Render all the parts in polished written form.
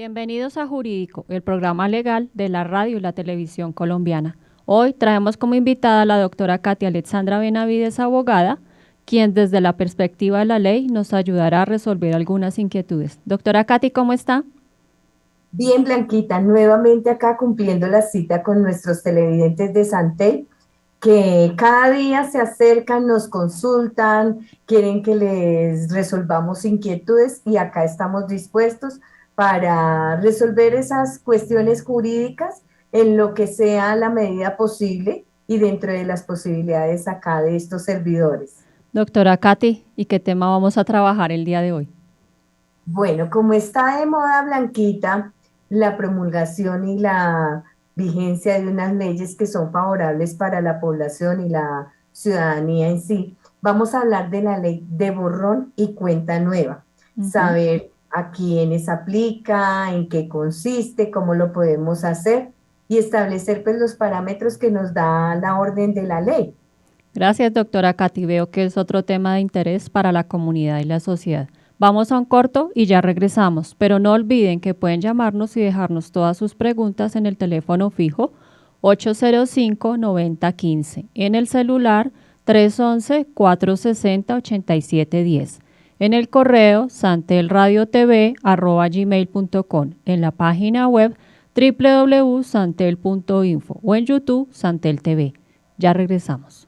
Bienvenidos a Jurídico, el programa legal de la radio y la televisión colombiana. Hoy traemos como invitada a la doctora Katy Alexandra Benavides, abogada, quien desde la perspectiva de la ley nos ayudará a resolver algunas inquietudes. Doctora Katy, ¿cómo está? Bien, Blanquita, nuevamente acá cumpliendo la cita con nuestros televidentes de Santel, que cada día se acercan, nos consultan, quieren que les resolvamos inquietudes y acá estamos dispuestos para resolver esas cuestiones jurídicas en lo que sea la medida posible y dentro de las posibilidades acá de estos servidores. Doctora Katy, ¿y qué tema vamos a trabajar el día de hoy? Bueno, como está de moda, Blanquita, la promulgación y la vigencia de unas leyes que son favorables para la población y la ciudadanía en sí, vamos a hablar de la ley de borrón y cuenta nueva. Saber a quiénes aplica, en qué consiste, cómo lo podemos hacer y establecer pues los parámetros que nos da la orden de la ley. Gracias, doctora Katy. Veo que es otro tema de interés para la comunidad y la sociedad. Vamos a un corto y ya regresamos, pero no olviden que pueden llamarnos y dejarnos todas sus preguntas en el teléfono fijo 805-9015, en el celular 311-460-8710, en el correo santelradiotv@gmail.com, en la página web www.santel.info o en YouTube Santel TV. Ya regresamos.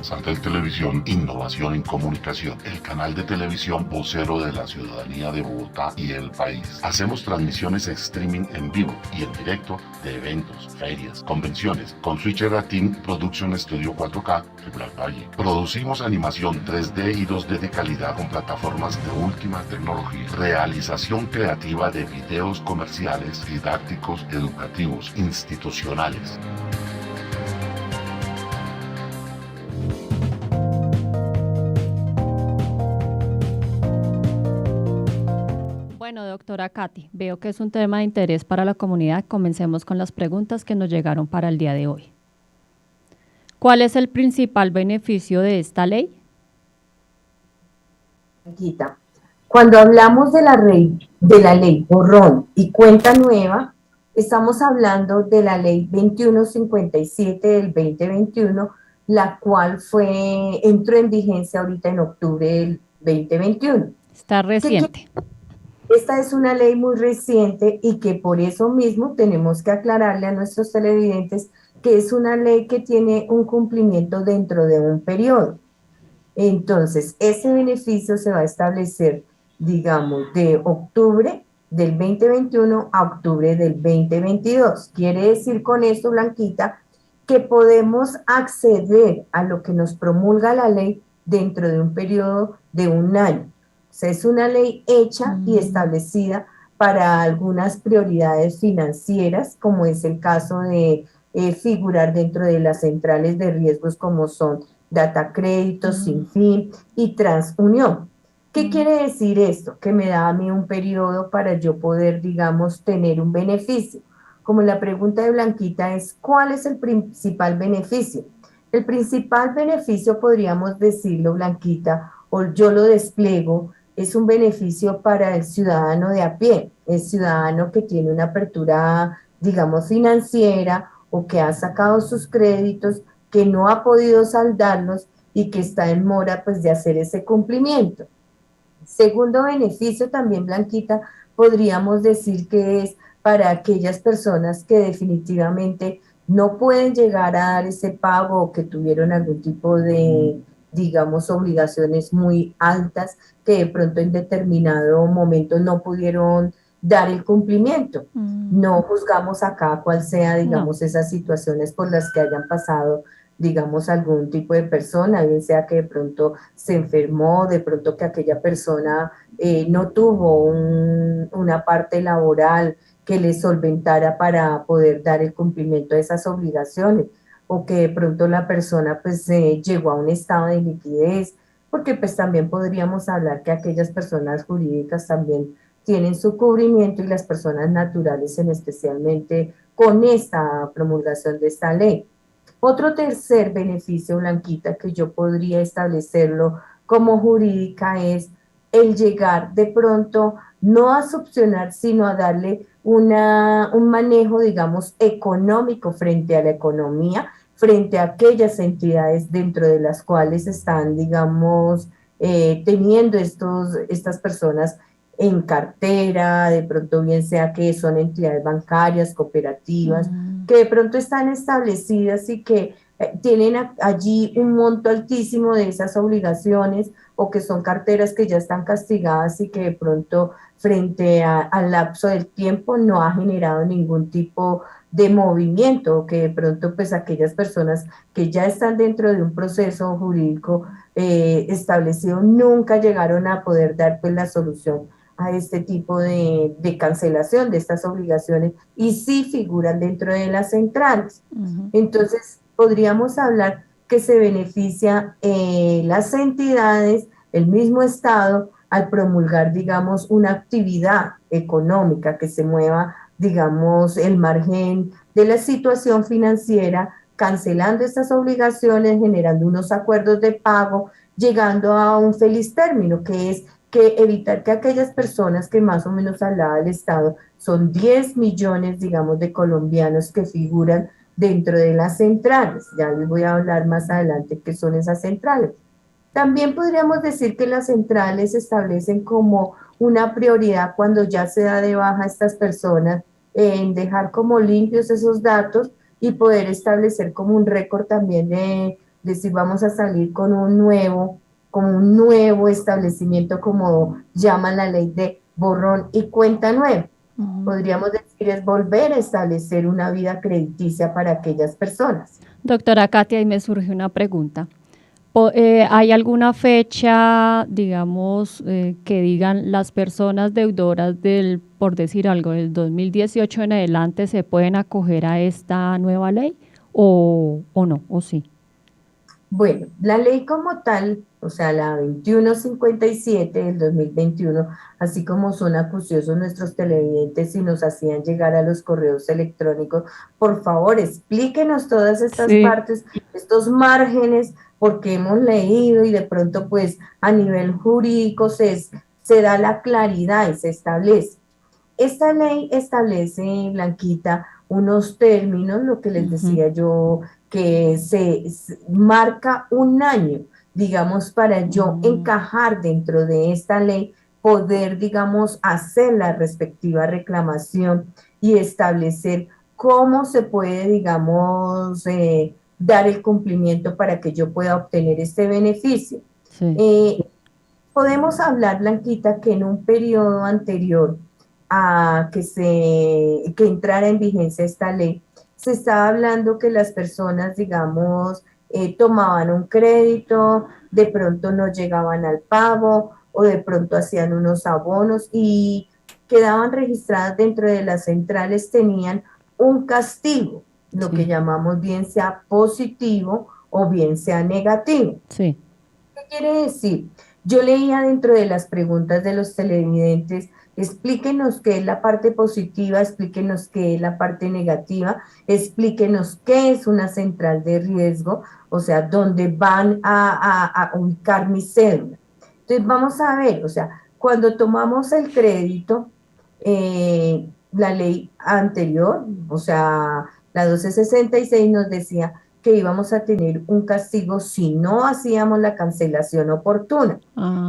Santel Televisión, innovación en comunicación, el canal de televisión vocero de la ciudadanía de Bogotá y el país. Hacemos transmisiones streaming en vivo y en directo de eventos, ferias, convenciones, con Switcher Team Production Studio 4K, Regular Valle. Producimos animación 3D y 2D de calidad con plataformas de última tecnología. Realización creativa de videos comerciales, didácticos, educativos, institucionales. Bueno, doctora Katy, veo que es un tema de interés para la comunidad. Comencemos con las preguntas que nos llegaron para el día de hoy. ¿Cuál es el principal beneficio de esta ley? Cuando hablamos de la ley borrón y cuenta nueva, estamos hablando de la ley 2157 del 2021, la cual entró en vigencia ahorita en octubre del 2021. Está reciente. Esta es una ley muy reciente y que por eso mismo tenemos que aclararle a nuestros televidentes que es una ley que tiene un cumplimiento dentro de un periodo. Entonces, ese beneficio se va a establecer, digamos, de octubre del 2021 a octubre del 2022. Quiere decir con esto, Blanquita, que podemos acceder a lo que nos promulga la ley dentro de un periodo de un año. O sea, es una ley hecha y establecida para algunas prioridades financieras, como es el caso de figurar dentro de las centrales de riesgos como son Data Crédito, Sinfín y Transunión. ¿Qué quiere decir esto? Que me da a mí un periodo para yo poder, digamos, tener un beneficio. Como la pregunta de Blanquita es, ¿cuál es el principal beneficio? El principal beneficio, podríamos decirlo, Blanquita, o yo lo despliego, es un beneficio para el ciudadano de a pie, el ciudadano que tiene una apertura, digamos, financiera o que ha sacado sus créditos, que no ha podido saldarlos y que está en mora pues de hacer ese cumplimiento. Segundo beneficio también, Blanquita, podríamos decir que es para aquellas personas que definitivamente no pueden llegar a dar ese pago o que tuvieron algún tipo de, digamos, obligaciones muy altas que de pronto en determinado momento no pudieron dar el cumplimiento. No juzgamos acá cuál sea, No. digamos, esas situaciones por las que hayan pasado, digamos, algún tipo de persona, bien sea que de pronto se enfermó, de pronto que aquella persona no tuvo una parte laboral que le solventara para poder dar el cumplimiento de esas obligaciones, o que de pronto la persona pues llegó a un estado de liquidez, porque pues también podríamos hablar que aquellas personas jurídicas también tienen su cubrimiento y las personas naturales en especialmente con esta promulgación de esta ley. Otro tercer beneficio, Blanquita, que yo podría establecerlo como jurídica es el llegar de pronto no a subsanar, sino a darle un manejo, digamos, económico frente a la economía, frente a aquellas entidades dentro de las cuales están, digamos, teniendo estas personas en cartera, de pronto bien sea que son entidades bancarias, cooperativas, que de pronto están establecidas y que tienen allí un monto altísimo de esas obligaciones, o que son carteras que ya están castigadas y que de pronto frente al lapso del tiempo no ha generado ningún tipo de movimiento, o que de pronto pues aquellas personas que ya están dentro de un proceso jurídico establecido nunca llegaron a poder dar pues la solución a este tipo de cancelación de estas obligaciones y sí figuran dentro de las centrales. Entonces, podríamos hablar que se beneficia las entidades, el mismo Estado, al promulgar, digamos, una actividad económica que se mueva, digamos, el margen de la situación financiera, cancelando estas obligaciones, generando unos acuerdos de pago, llegando a un feliz término, que es que evitar que aquellas personas que más o menos hablaba el Estado, son 10 millones, digamos, de colombianos que figuran dentro de las centrales. Ya les voy a hablar más adelante qué son esas centrales. También podríamos decir que las centrales se establecen como una prioridad cuando ya se da de baja a estas personas, en dejar como limpios esos datos y poder establecer como un récord también de si vamos a salir con como un nuevo establecimiento, como llama la ley de borrón y cuenta nueva. Podríamos decir es volver a establecer una vida crediticia para aquellas personas. Doctora Katia, ahí me surge una pregunta. ¿Hay alguna fecha, digamos, que digan las personas deudoras del, por decir algo, del 2018 en adelante se pueden acoger a esta nueva ley o no, o sí? Bueno, la ley como tal, o sea, la 2157 del 2021, así como son acuciosos nuestros televidentes y nos hacían llegar a los correos electrónicos, por favor, explíquenos todas estas partes, estos márgenes, porque hemos leído y de pronto pues a nivel jurídico se da la claridad y se establece. Esta ley establece, Blanquita, unos términos, lo que les decía yo, que se marca un año, digamos, para yo encajar dentro de esta ley, poder, digamos, hacer la respectiva reclamación y establecer cómo se puede, digamos, dar el cumplimiento para que yo pueda obtener este beneficio. Podemos hablar, Blanquita, que en un periodo anterior a que entrara en vigencia esta ley, se estaba hablando que las personas, digamos, tomaban un crédito, de pronto no llegaban al pago o de pronto hacían unos abonos y quedaban registradas dentro de las centrales, tenían un castigo, lo que llamamos bien sea positivo o bien sea negativo. ¿Qué quiere decir? Yo leía dentro de las preguntas de los televidentes, explíquenos qué es la parte positiva, explíquenos qué es la parte negativa, explíquenos qué es una central de riesgo, o sea, donde van a ubicar mi cédula. Entonces vamos a ver, o sea, cuando tomamos el crédito, la ley anterior, o sea, la 1266 nos decía que íbamos a tener un castigo si no hacíamos la cancelación oportuna.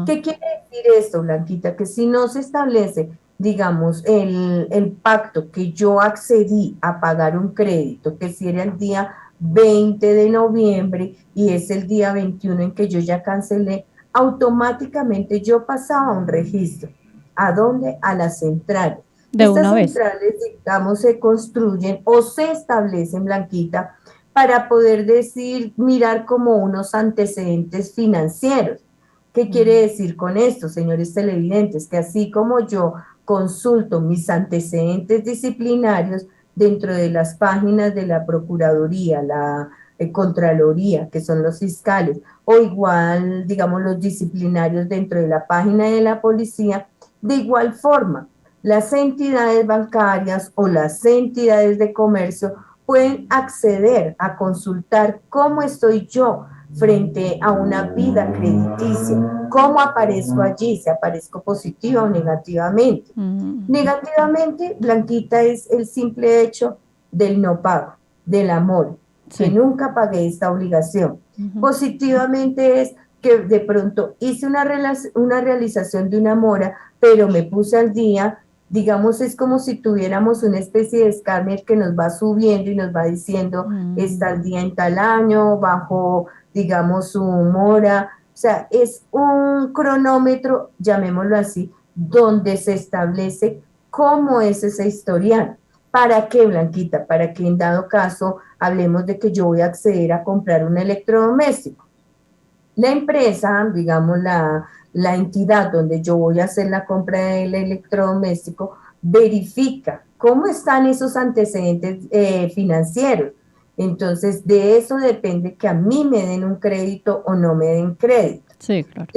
¿Qué quiere decir esto, Blanquita? Que si no se establece, digamos, el pacto que yo accedí a pagar un crédito, que si era el día 20 de noviembre y es el día 21 en que yo ya cancelé, automáticamente yo pasaba a un registro. ¿A dónde? A las centrales. De una vez. Estas centrales, digamos, se construyen o se establecen, Blanquita, para poder decir, mirar como unos antecedentes financieros. ¿Qué quiere decir con esto, señores televidentes? Que así como yo consulto mis antecedentes disciplinarios dentro de las páginas de la Procuraduría, la Contraloría, que son los fiscales, o igual, digamos, los disciplinarios dentro de la página de la policía, de igual forma, las entidades bancarias o las entidades de comercio pueden acceder a consultar cómo estoy yo frente a una vida crediticia, cómo aparezco allí, si aparezco positiva o negativamente. Negativamente, Blanquita, es el simple hecho del no pago, del amor, que nunca pagué esta obligación. Positivamente es que de pronto hice una realización de una mora, pero me puse al día. Digamos, es como si tuviéramos una especie de escáner que nos va subiendo y nos va diciendo, está al día en tal año, bajo, digamos, su mora. O sea, es un cronómetro, llamémoslo así, donde se establece cómo es ese historial. ¿Para qué, Blanquita? Para que en dado caso hablemos de que yo voy a acceder a comprar un electrodoméstico. La empresa, digamos, la entidad donde yo voy a hacer la compra del electrodoméstico, verifica cómo están esos antecedentes financieros. Entonces, de eso depende que a mí me den un crédito o no me den crédito. Sí, claro.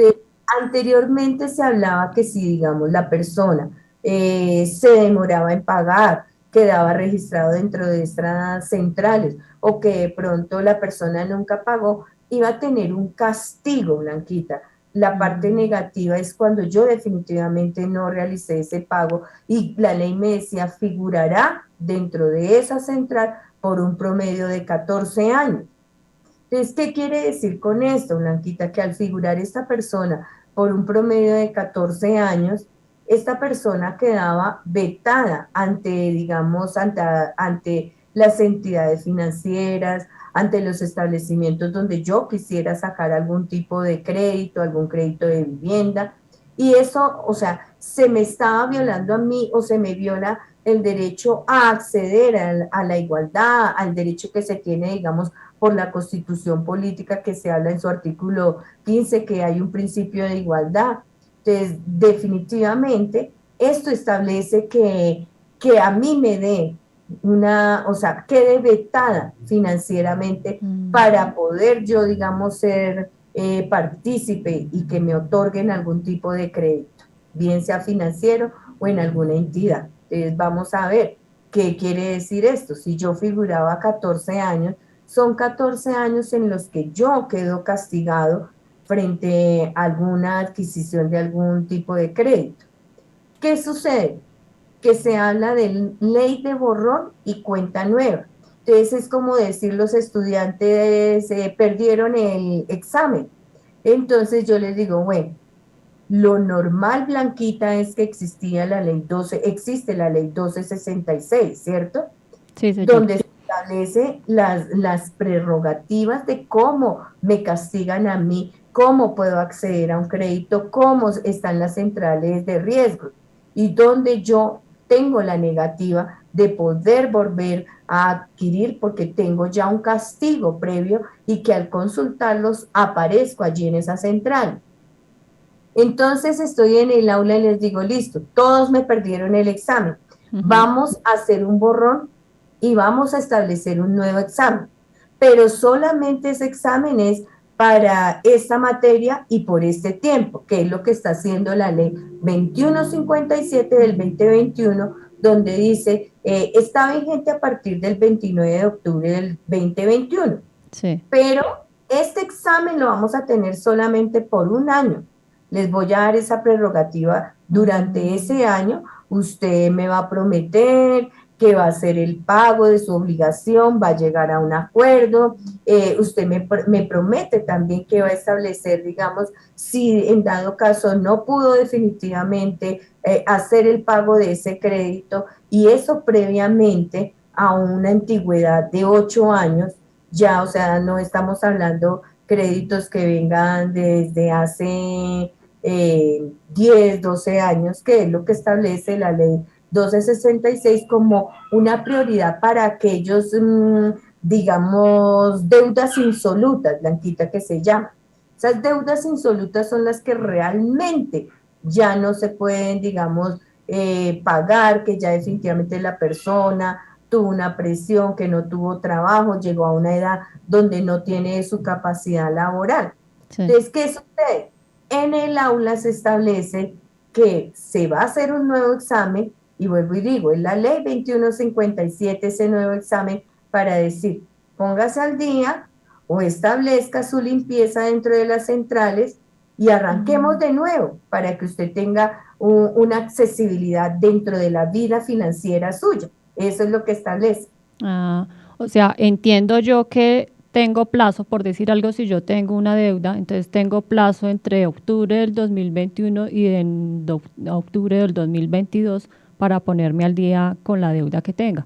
Anteriormente se hablaba que si, digamos, la persona se demoraba en pagar, quedaba registrado dentro de estas centrales, o que de pronto la persona nunca pagó, iba a tener un castigo, Blanquita. La parte negativa es cuando yo definitivamente no realicé ese pago y la ley me decía figurará dentro de esa central por un promedio de 14 años. Entonces, ¿qué quiere decir con esto, Blanquita? Que al figurar esta persona por un promedio de 14 años, esta persona quedaba vetada ante, digamos, ante las entidades financieras, ante los establecimientos donde yo quisiera sacar algún tipo de crédito, algún crédito de vivienda, y eso, o sea, se me estaba violando a mí o se me viola el derecho a acceder a la igualdad, al derecho que se tiene, digamos, por la Constitución Política, que se habla en su artículo 15, que hay un principio de igualdad. Entonces, definitivamente, esto establece que a mí me dé una, o sea, quede vetada financieramente para poder yo, digamos, ser partícipe y que me otorguen algún tipo de crédito, bien sea financiero o en alguna entidad. Entonces, vamos a ver qué quiere decir esto. Si yo figuraba 14 años, son 14 años en los que yo quedo castigado frente a alguna adquisición de algún tipo de crédito. ¿Qué sucede? Que se habla de ley de borrón y cuenta nueva. Entonces es como decir, los estudiantes perdieron el examen. Entonces yo les digo, bueno, lo normal, Blanquita, es que existía la ley 12, existe la ley 1266, ¿cierto? Sí, señor. Donde se establece las prerrogativas de cómo me castigan a mí, cómo puedo acceder a un crédito, cómo están las centrales de riesgo y donde yo tengo la negativa de poder volver a adquirir porque tengo ya un castigo previo y que al consultarlos aparezco allí en esa central. Entonces estoy en el aula y les digo, listo, todos me perdieron el examen, vamos a hacer un borrón y vamos a establecer un nuevo examen, pero solamente ese examen es para esta materia y por este tiempo, que es lo que está haciendo la ley 2157 del 2021, donde dice, está vigente a partir del 29 de octubre del 2021, sí. Pero este examen lo vamos a tener solamente por un año. Les voy a dar esa prerrogativa durante ese año. Usted me va a prometer que va a hacer el pago de su obligación, va a llegar a un acuerdo. Usted me promete también que va a establecer, digamos, si en dado caso no pudo definitivamente hacer el pago de ese crédito, y eso previamente a una antigüedad de 8 años, ya, o sea, no estamos hablando créditos que vengan desde hace 10, 12 años, que es lo que establece la ley 1266 como una prioridad para aquellos, digamos, deudas insolutas, Blanquita, que se llama. Esas deudas insolutas son las que realmente ya no se pueden, digamos, pagar, que ya definitivamente la persona tuvo una presión, que no tuvo trabajo, llegó a una edad donde no tiene su capacidad laboral. Sí. Entonces, ¿qué sucede? En el aula se establece que se va a hacer un nuevo examen, y vuelvo y digo, es la ley 2157 ese nuevo examen para decir, póngase al día o establezca su limpieza dentro de las centrales y arranquemos de nuevo para que usted tenga una accesibilidad dentro de la vida financiera suya. Eso es lo que establece. O sea, entiendo yo que tengo plazo, por decir algo, si yo tengo una deuda, entonces tengo plazo entre octubre del 2021 y en octubre del 2022 para ponerme al día con la deuda que tenga.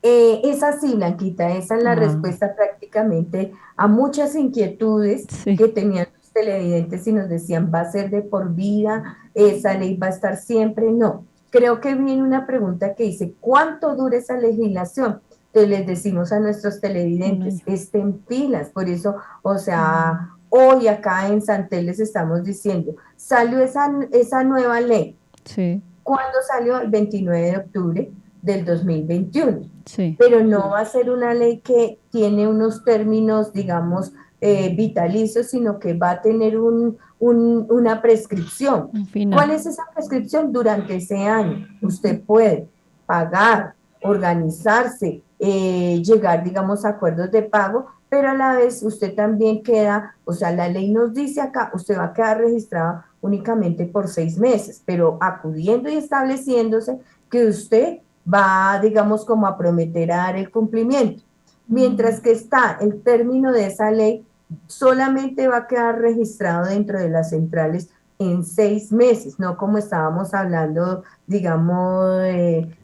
Es así, Blanquita, esa es la respuesta prácticamente a muchas inquietudes que tenían los televidentes y nos decían, ¿va a ser de por vida? ¿Esa ley va a estar siempre? No. Creo que viene una pregunta que dice, ¿cuánto dura esa legislación? Entonces les decimos a nuestros televidentes, estén pilas, por eso, o sea, hoy acá en Santel les estamos diciendo, salió esa nueva ley. Sí. ¿Cuándo salió? El 29 de octubre del 2021. Sí. Pero no va a ser una ley que tiene unos términos, digamos, vitalicios, sino que va a tener una prescripción. ¿Cuál es esa prescripción? Durante ese año usted puede pagar, organizarse, llegar, digamos, a acuerdos de pago, pero a la vez usted también queda, o sea, la ley nos dice acá, usted va a quedar registrado únicamente por 6 meses, pero acudiendo y estableciéndose que usted va, digamos, como a prometer a dar el cumplimiento. Mientras que está el término de esa ley, solamente va a quedar registrado dentro de las centrales en 6 meses, no como estábamos hablando, digamos,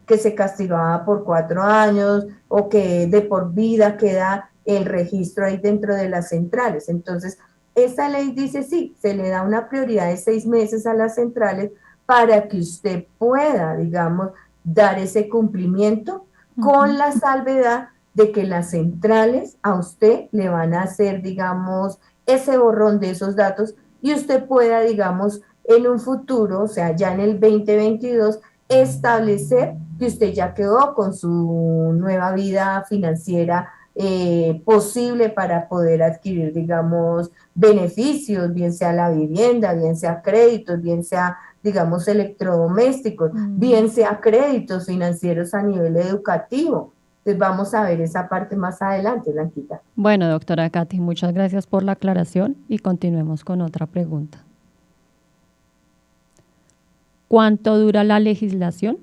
que se castigaba por 4 años o que de por vida queda el registro ahí dentro de las centrales. Entonces, esta ley dice sí, se le da una prioridad de 6 meses a las centrales para que usted pueda, digamos, dar ese cumplimiento con la salvedad de que las centrales a usted le van a hacer, digamos, ese borrón de esos datos y usted pueda, digamos, en un futuro, o sea, ya en el 2022, establecer que usted ya quedó con su nueva vida financiera posible para poder adquirir, digamos, beneficios, bien sea la vivienda, bien sea créditos, bien sea, digamos, electrodomésticos, bien sea créditos financieros a nivel educativo. Entonces vamos a ver esa parte más adelante, Blanquita. Bueno, doctora Katy, muchas gracias por la aclaración y continuemos con otra pregunta. ¿Cuánto dura la legislación?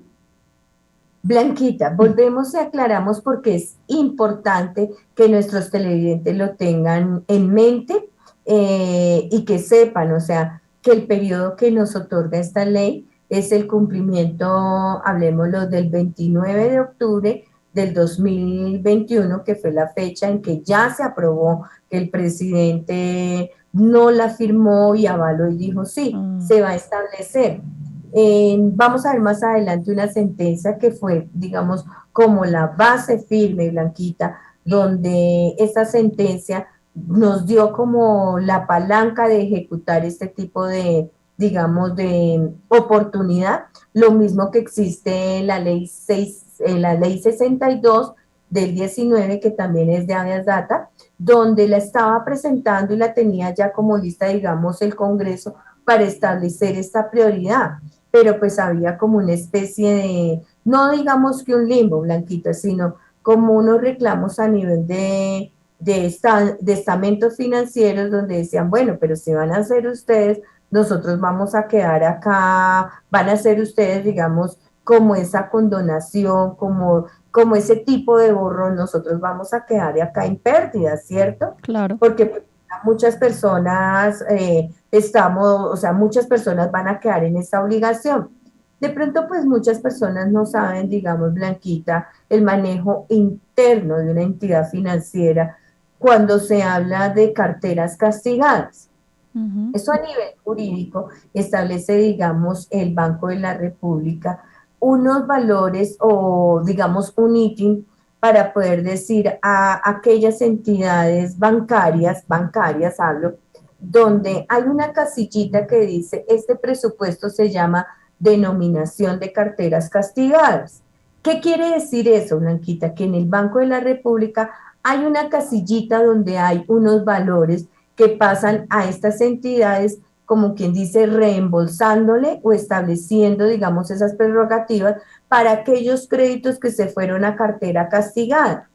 Blanquita, volvemos y aclaramos porque es importante que nuestros televidentes lo tengan en mente y que sepan, o sea, que el periodo que nos otorga esta ley es el cumplimiento, hablemoslo, del 29 de octubre del 2021, que fue la fecha en que ya se aprobó, que el presidente no la firmó y avaló y dijo sí, se va a establecer. Vamos a ver más adelante una sentencia que fue, digamos, como la base firme, Blanquita, donde esa sentencia nos dio como la palanca de ejecutar este tipo de, digamos, de oportunidad, lo mismo que existe en la ley 62 del 19, que también es de habeas data, donde la estaba presentando y la tenía ya como lista, digamos, el Congreso para establecer esta prioridad, pero pues había como una especie de, no digamos que un limbo, Blanquita, sino como unos reclamos a nivel de de estamentos financieros donde decían, bueno, pero si van a ser ustedes, nosotros vamos a quedar acá, van a ser ustedes, digamos, como esa condonación, como ese tipo de borrón, nosotros vamos a quedar acá en pérdida, ¿cierto? Claro. Porque pues, muchas personas o sea, muchas personas van a quedar en esa obligación. De pronto, pues muchas personas no saben, digamos, Blanquita, el manejo interno de una entidad financiera cuando se habla de carteras castigadas. Ujú. Eso a nivel jurídico establece, digamos, el Banco de la República unos valores o, digamos, un ítem para poder decir a aquellas entidades bancarias hablo, donde hay una casillita que dice, este presupuesto se llama denominación de carteras castigadas. ¿Qué quiere decir eso, Blanquita? Que en el Banco de la República hay una casillita donde hay unos valores que pasan a estas entidades, como quien dice, reembolsándole o estableciendo, digamos, esas prerrogativas para aquellos créditos que se fueron a cartera castigada.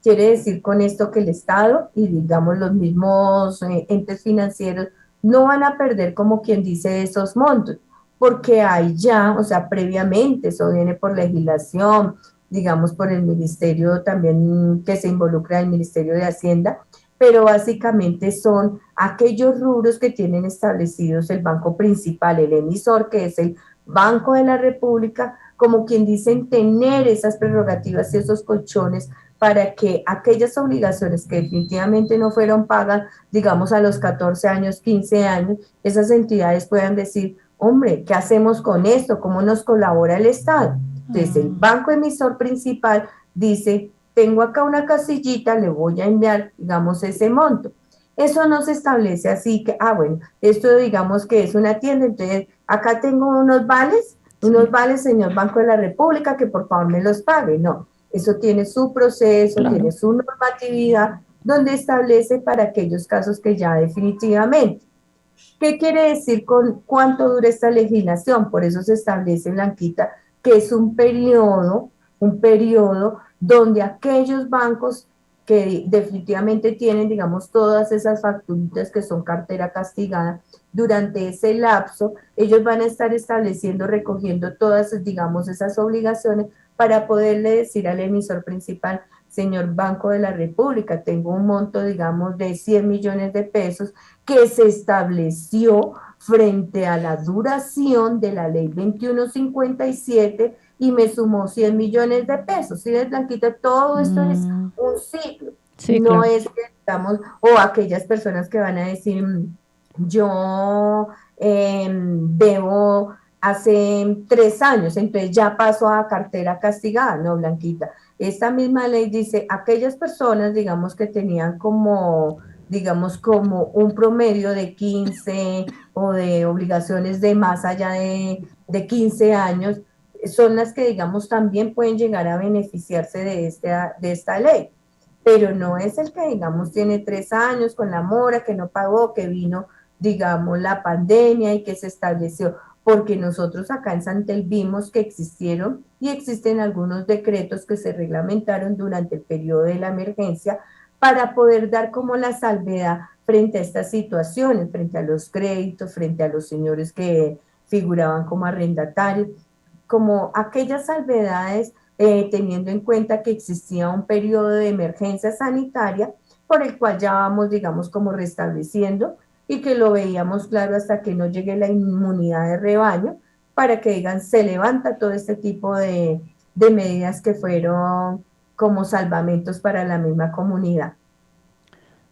Quiere decir con esto que el Estado y, digamos, los mismos entes financieros no van a perder, como quien dice, esos montos, porque hay ya, o sea, previamente, eso viene por legislación, digamos, por el ministerio también que se involucra el Ministerio de Hacienda, pero básicamente son aquellos rubros que tienen establecidos el banco principal, el emisor, que es el Banco de la República, como quien dicen, tener esas prerrogativas y esos colchones para que aquellas obligaciones que definitivamente no fueron pagas, digamos a los 14 años, 15 años, esas entidades puedan decir, hombre, ¿qué hacemos con esto? ¿Cómo nos colabora el Estado? Entonces, el banco emisor principal dice, tengo acá una casillita, le voy a enviar, digamos, ese monto. Eso no se establece así que, bueno, esto digamos que es una tienda, entonces acá tengo unos vales, señor Banco de la República, que por favor me los pague. No, eso tiene su proceso, Claro. tiene su normatividad, donde establece para aquellos casos que ya definitivamente. ¿Qué quiere decir con cuánto dura esta legislación? Por eso se establece, Blanquita, que es un periodo donde aquellos bancos que definitivamente tienen, digamos, todas esas facturitas que son cartera castigada, durante ese lapso, ellos van a estar estableciendo, recogiendo todas, digamos, esas obligaciones para poderle decir al emisor principal, señor Banco de la República, tengo un monto, digamos, de 100 millones de pesos que se estableció frente a la duración de la ley 2157 y me sumó 100 millones de pesos. ¿Sí ves, Blanquita? Todo esto es un ciclo. Sí, No claro. es que estamos, o aquellas personas que van a decir, yo debo hace 3 años, entonces ya pasó a cartera castigada, no, Blanquita. Esta misma ley dice, aquellas personas, digamos, que tenían como, digamos, como un promedio de 15 o de obligaciones de más allá de 15 años, son las que, digamos, también pueden llegar a beneficiarse de esta ley. Pero no es el que, digamos, tiene 3 años con la mora, que no pagó, que vino, digamos, la pandemia y que se estableció, porque nosotros acá en Santel vimos que existieron y existen algunos decretos que se reglamentaron durante el periodo de la emergencia para poder dar como la salvedad frente a estas situaciones, frente a los créditos, frente a los señores que figuraban como arrendatarios, como aquellas salvedades teniendo en cuenta que existía un periodo de emergencia sanitaria por el cual ya vamos, digamos, como restableciendo y que lo veíamos claro hasta que no llegue la inmunidad de rebaño para que digan, se levanta todo este tipo de medidas que fueron como salvamentos para la misma comunidad.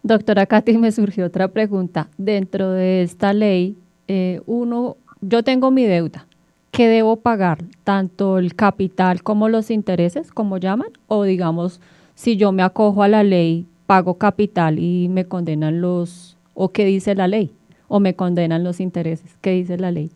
Doctora Katy, me surgió otra pregunta. Dentro de esta ley, yo tengo mi deuda. ¿Qué debo pagar? ¿Tanto el capital como los intereses, como llaman? O digamos, si yo me acojo a la ley, pago capital y me condenan ¿o qué dice la ley? ¿O me condenan los intereses? ¿Qué dice la ley?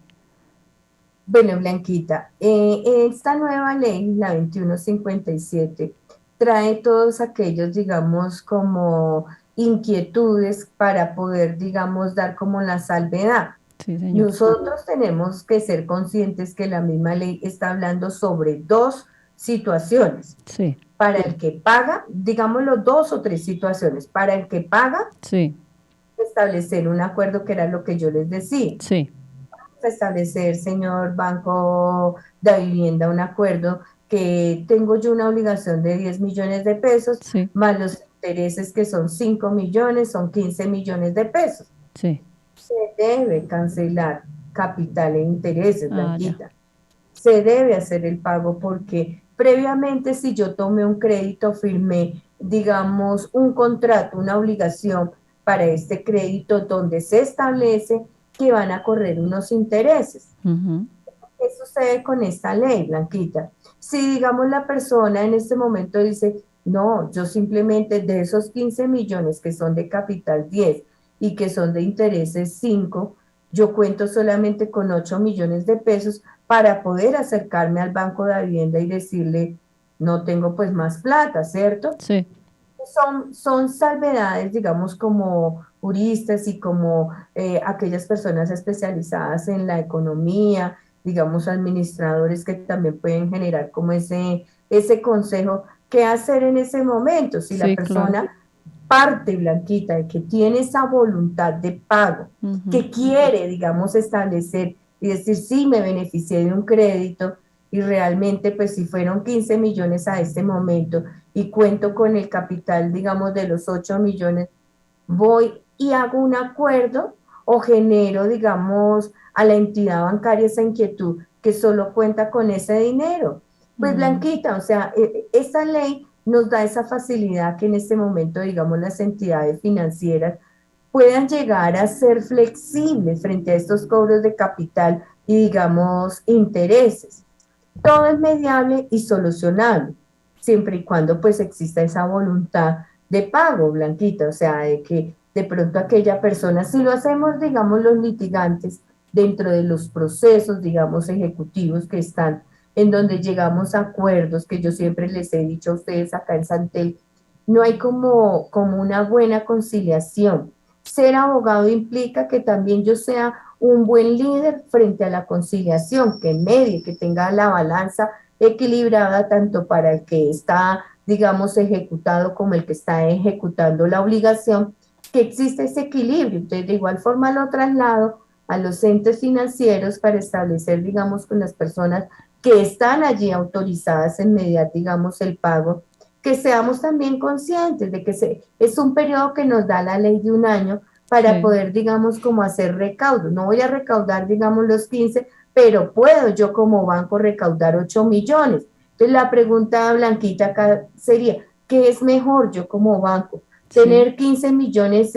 Bueno, Blanquita, esta nueva ley, la 2157, trae todos aquellos, digamos, como inquietudes para poder, digamos, dar como la salvedad. Sí, señor. Nosotros tenemos que ser conscientes que la misma ley está hablando sobre dos situaciones. Sí, Para el que paga, digámoslo, 2 o 3 situaciones. Para el que paga, sí, establecer un acuerdo, que era lo que yo les decía. sí, Establecer, señor Banco de Vivienda, un acuerdo que tengo yo una obligación de 10 millones de pesos, sí, más los intereses que son 5 millones, son 15 millones de pesos. sí. Se debe cancelar capital e intereses, Ah, ya. Blanquita. Se debe hacer el pago porque previamente, si yo tomé un crédito, firmé, digamos, un contrato, una obligación para este crédito donde se establece que van a correr unos intereses. Ujú. ¿Qué sucede con esta ley, Blanquita? Si, digamos, la persona en este momento dice, no, yo simplemente de esos 15 millones que son de capital 10 y que son de intereses 5, yo cuento solamente con 8 millones de pesos para poder acercarme al Banco de Vivienda y decirle, no tengo pues más plata, ¿cierto? Sí, Son salvedades, digamos, como juristas y como aquellas personas especializadas en la economía, digamos, administradores que también pueden generar como ese consejo, qué hacer en ese momento, si la sí, claro. persona parte, Blanquita, de que tiene esa voluntad de pago, Ujú. que quiere, digamos, establecer y decir, sí, me beneficié de un crédito y realmente, pues si fueron 15 millones a este momento y cuento con el capital, digamos, de los 8 millones, voy y hago un acuerdo o genero, digamos, a la entidad bancaria esa inquietud que solo cuenta con ese dinero. Pues Mm, Blanquita, o sea, esta ley nos da esa facilidad que en este momento, digamos, las entidades financieras puedan llegar a ser flexibles frente a estos cobros de capital y, digamos, intereses. Todo es mediable y solucionable, siempre y cuando pues exista esa voluntad de pago, Blanquita, o sea, de que de pronto aquella persona, si lo hacemos, digamos, los litigantes dentro de los procesos, digamos, ejecutivos que están, en donde llegamos a acuerdos, que yo siempre les he dicho a ustedes acá en Santel, no hay como una buena conciliación. Ser abogado implica que también yo sea un buen líder frente a la conciliación, que medie, que tenga la balanza equilibrada tanto para el que está, digamos, ejecutado como el que está ejecutando la obligación, que existe ese equilibrio. Entonces, de igual forma lo traslado a los entes financieros para establecer, digamos, con las personas que están allí autorizadas en mediar, digamos, el pago, que seamos también conscientes de que es un periodo que nos da la ley de un año para sí, poder, digamos, como hacer recaudos. No voy a recaudar, digamos, los 15, pero puedo yo como banco recaudar 8 millones. Entonces la pregunta, Blanquita, acá sería, ¿qué es mejor yo como banco? sí. Tener 15 millones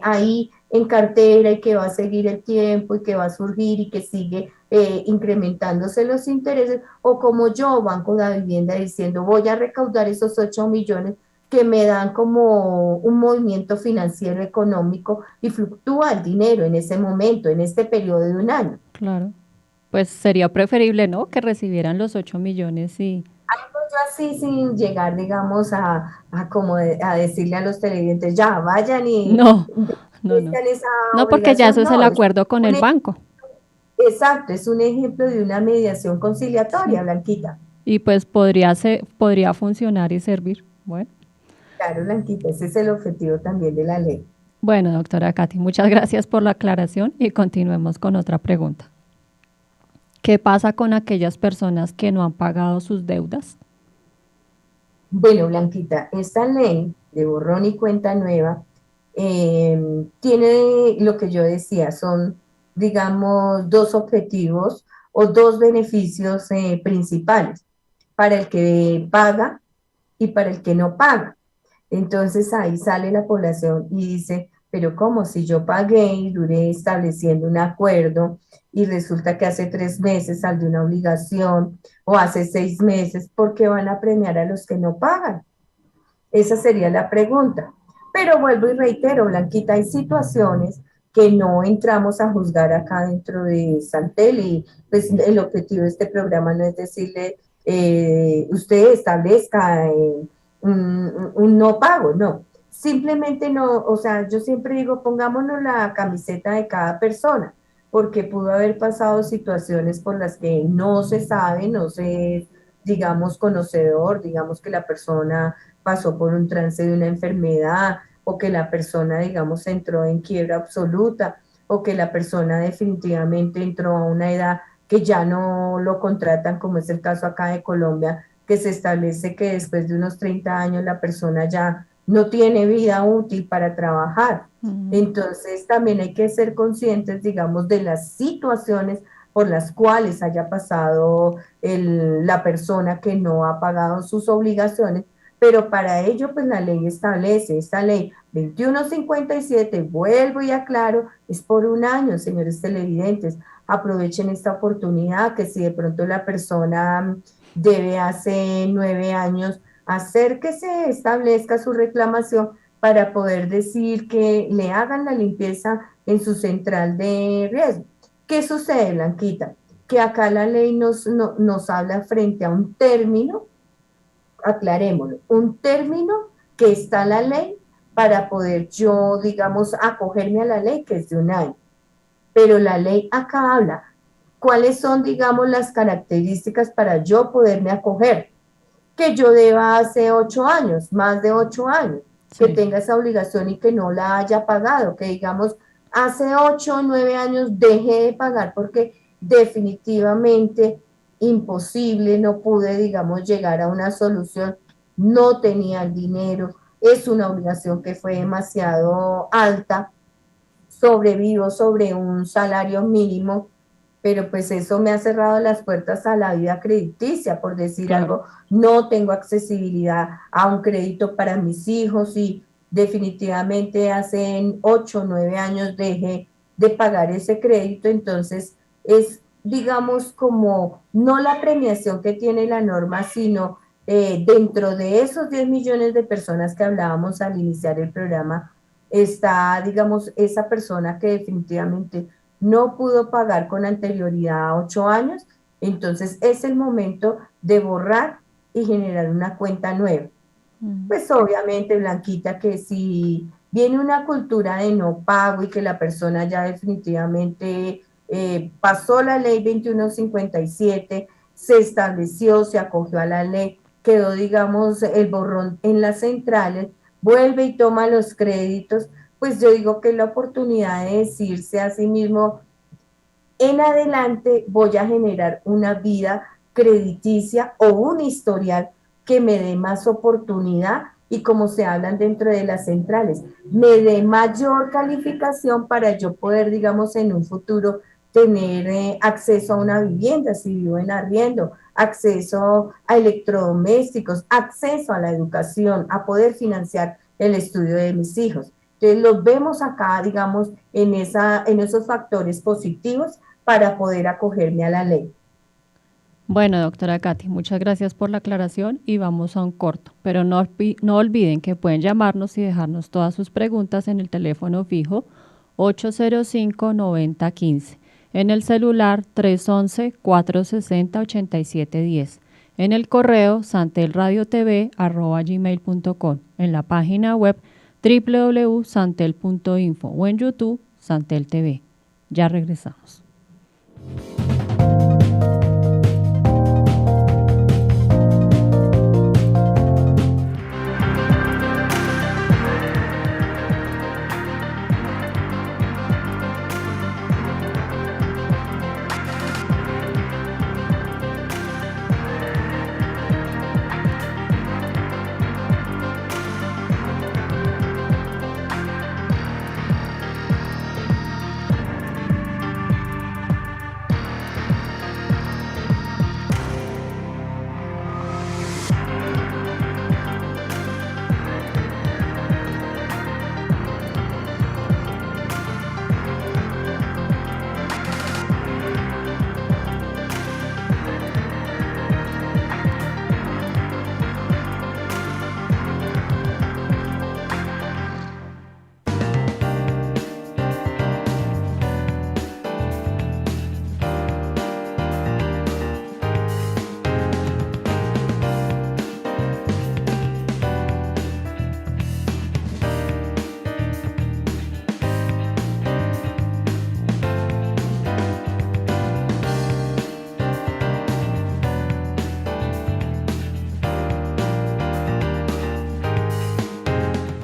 ahí en cartera y que va a seguir el tiempo y que va a surgir y que sigue incrementándose los intereses, o como yo, Banco de Vivienda, diciendo voy a recaudar esos 8 millones que me dan como un movimiento financiero económico y fluctúa el dinero en ese momento, en este periodo de un año. Claro. Pues sería preferible, ¿no? Que recibieran los 8 millones y... Yo así sin llegar, digamos, a decirle a los televidentes, ya, vayan y No, no, no. esta esa No, porque ya obligación, eso es el no, es acuerdo con un, el banco. exacto, es un ejemplo de una mediación Sí. conciliatoria, Blanquita. Y pues podría funcionar y servir. Bueno. Claro, Blanquita, ese es el objetivo también de la ley. Bueno, doctora Katy, muchas gracias por la aclaración y continuemos con otra pregunta. ¿Qué pasa con aquellas personas que no han pagado sus deudas? Bueno, Blanquita, esta ley de borrón y cuenta nueva tiene lo que yo decía, son, digamos, 2 objetivos o 2 beneficios principales para el que paga y para el que no paga. Entonces ahí sale la población y dice, pero ¿cómo? Si yo pagué y duré estableciendo un acuerdo y resulta que hace 3 meses salió una obligación o hace 6 meses, ¿por qué van a premiar a los que no pagan? Esa sería la pregunta. Pero vuelvo y reitero, Blanquita, hay situaciones que no entramos a juzgar acá dentro de Santel y pues el objetivo de este programa no es decirle, usted establezca un no pago, no. Simplemente no, o sea, yo siempre digo, pongámonos la camiseta de cada persona, porque pudo haber pasado situaciones por las que no se sabe, no se digamos, conocedor, digamos que la persona pasó por un trance de una enfermedad o que la persona, digamos, entró en quiebra absoluta o que la persona definitivamente entró a una edad que ya no lo contratan, como es el caso acá de Colombia, que se establece que después de unos 30 años la persona ya no tiene vida útil para trabajar. Entonces también hay que ser conscientes, digamos, de las situaciones por las cuales haya pasado la persona que no ha pagado sus obligaciones, pero para ello pues la ley establece, esta ley 2157, vuelvo y aclaro, es por un año, señores televidentes, aprovechen esta oportunidad, que si de pronto la persona debe hace 9 años, acérquese, establezca su reclamación para poder decir que le hagan la limpieza en su central de riesgo. ¿Qué sucede, Blanquita? Que acá la ley nos habla frente a un término, aclarémoslo, un término que está en la ley para poder yo, digamos, acogerme a la ley, que es de un año. Pero la ley acá habla cuáles son, digamos, las características para yo poderme acoger. Que yo deba hace 8 años, más de 8 años, sí, que tenga esa obligación y que no la haya pagado, que digamos, hace 8 o 9 años dejé de pagar porque definitivamente imposible, no pude, digamos, llegar a una solución, no tenía el dinero, es una obligación que fue demasiado alta, sobrevivo sobre un salario mínimo, pero pues eso me ha cerrado las puertas a la vida crediticia, por decir algo, no tengo accesibilidad a un crédito para mis hijos y definitivamente hace 8 o 9 años dejé de pagar ese crédito, entonces es, digamos, como no la premiación que tiene la norma, sino dentro de esos 10 millones de personas que hablábamos al iniciar el programa, está, digamos, esa persona que definitivamente no pudo pagar con anterioridad a 8 años, entonces es el momento de borrar y generar una cuenta nueva. Pues obviamente, Blanquita, que si viene una cultura de no pago y que la persona ya definitivamente pasó la ley 2157, se estableció, se acogió a la ley, quedó, digamos, el borrón en las centrales, vuelve y toma los créditos, pues yo digo que la oportunidad de decirse a sí mismo, en adelante voy a generar una vida crediticia o un historial que me dé más oportunidad y como se hablan dentro de las centrales, me dé mayor calificación para yo poder, digamos, en un futuro tener acceso a una vivienda si vivo en arriendo, acceso a electrodomésticos, acceso a la educación, a poder financiar el estudio de mis hijos. Entonces los vemos acá, digamos, en esos factores positivos para poder acogerme a la ley. Bueno, doctora Katy, muchas gracias por la aclaración y vamos a un corto, pero no olviden que pueden llamarnos y dejarnos todas sus preguntas en el teléfono fijo 805-9015, en el celular 311-460-8710, en el correo santelradiotv@gmail.com, en la página web www.santel.info o en YouTube Santel TV. Ya regresamos.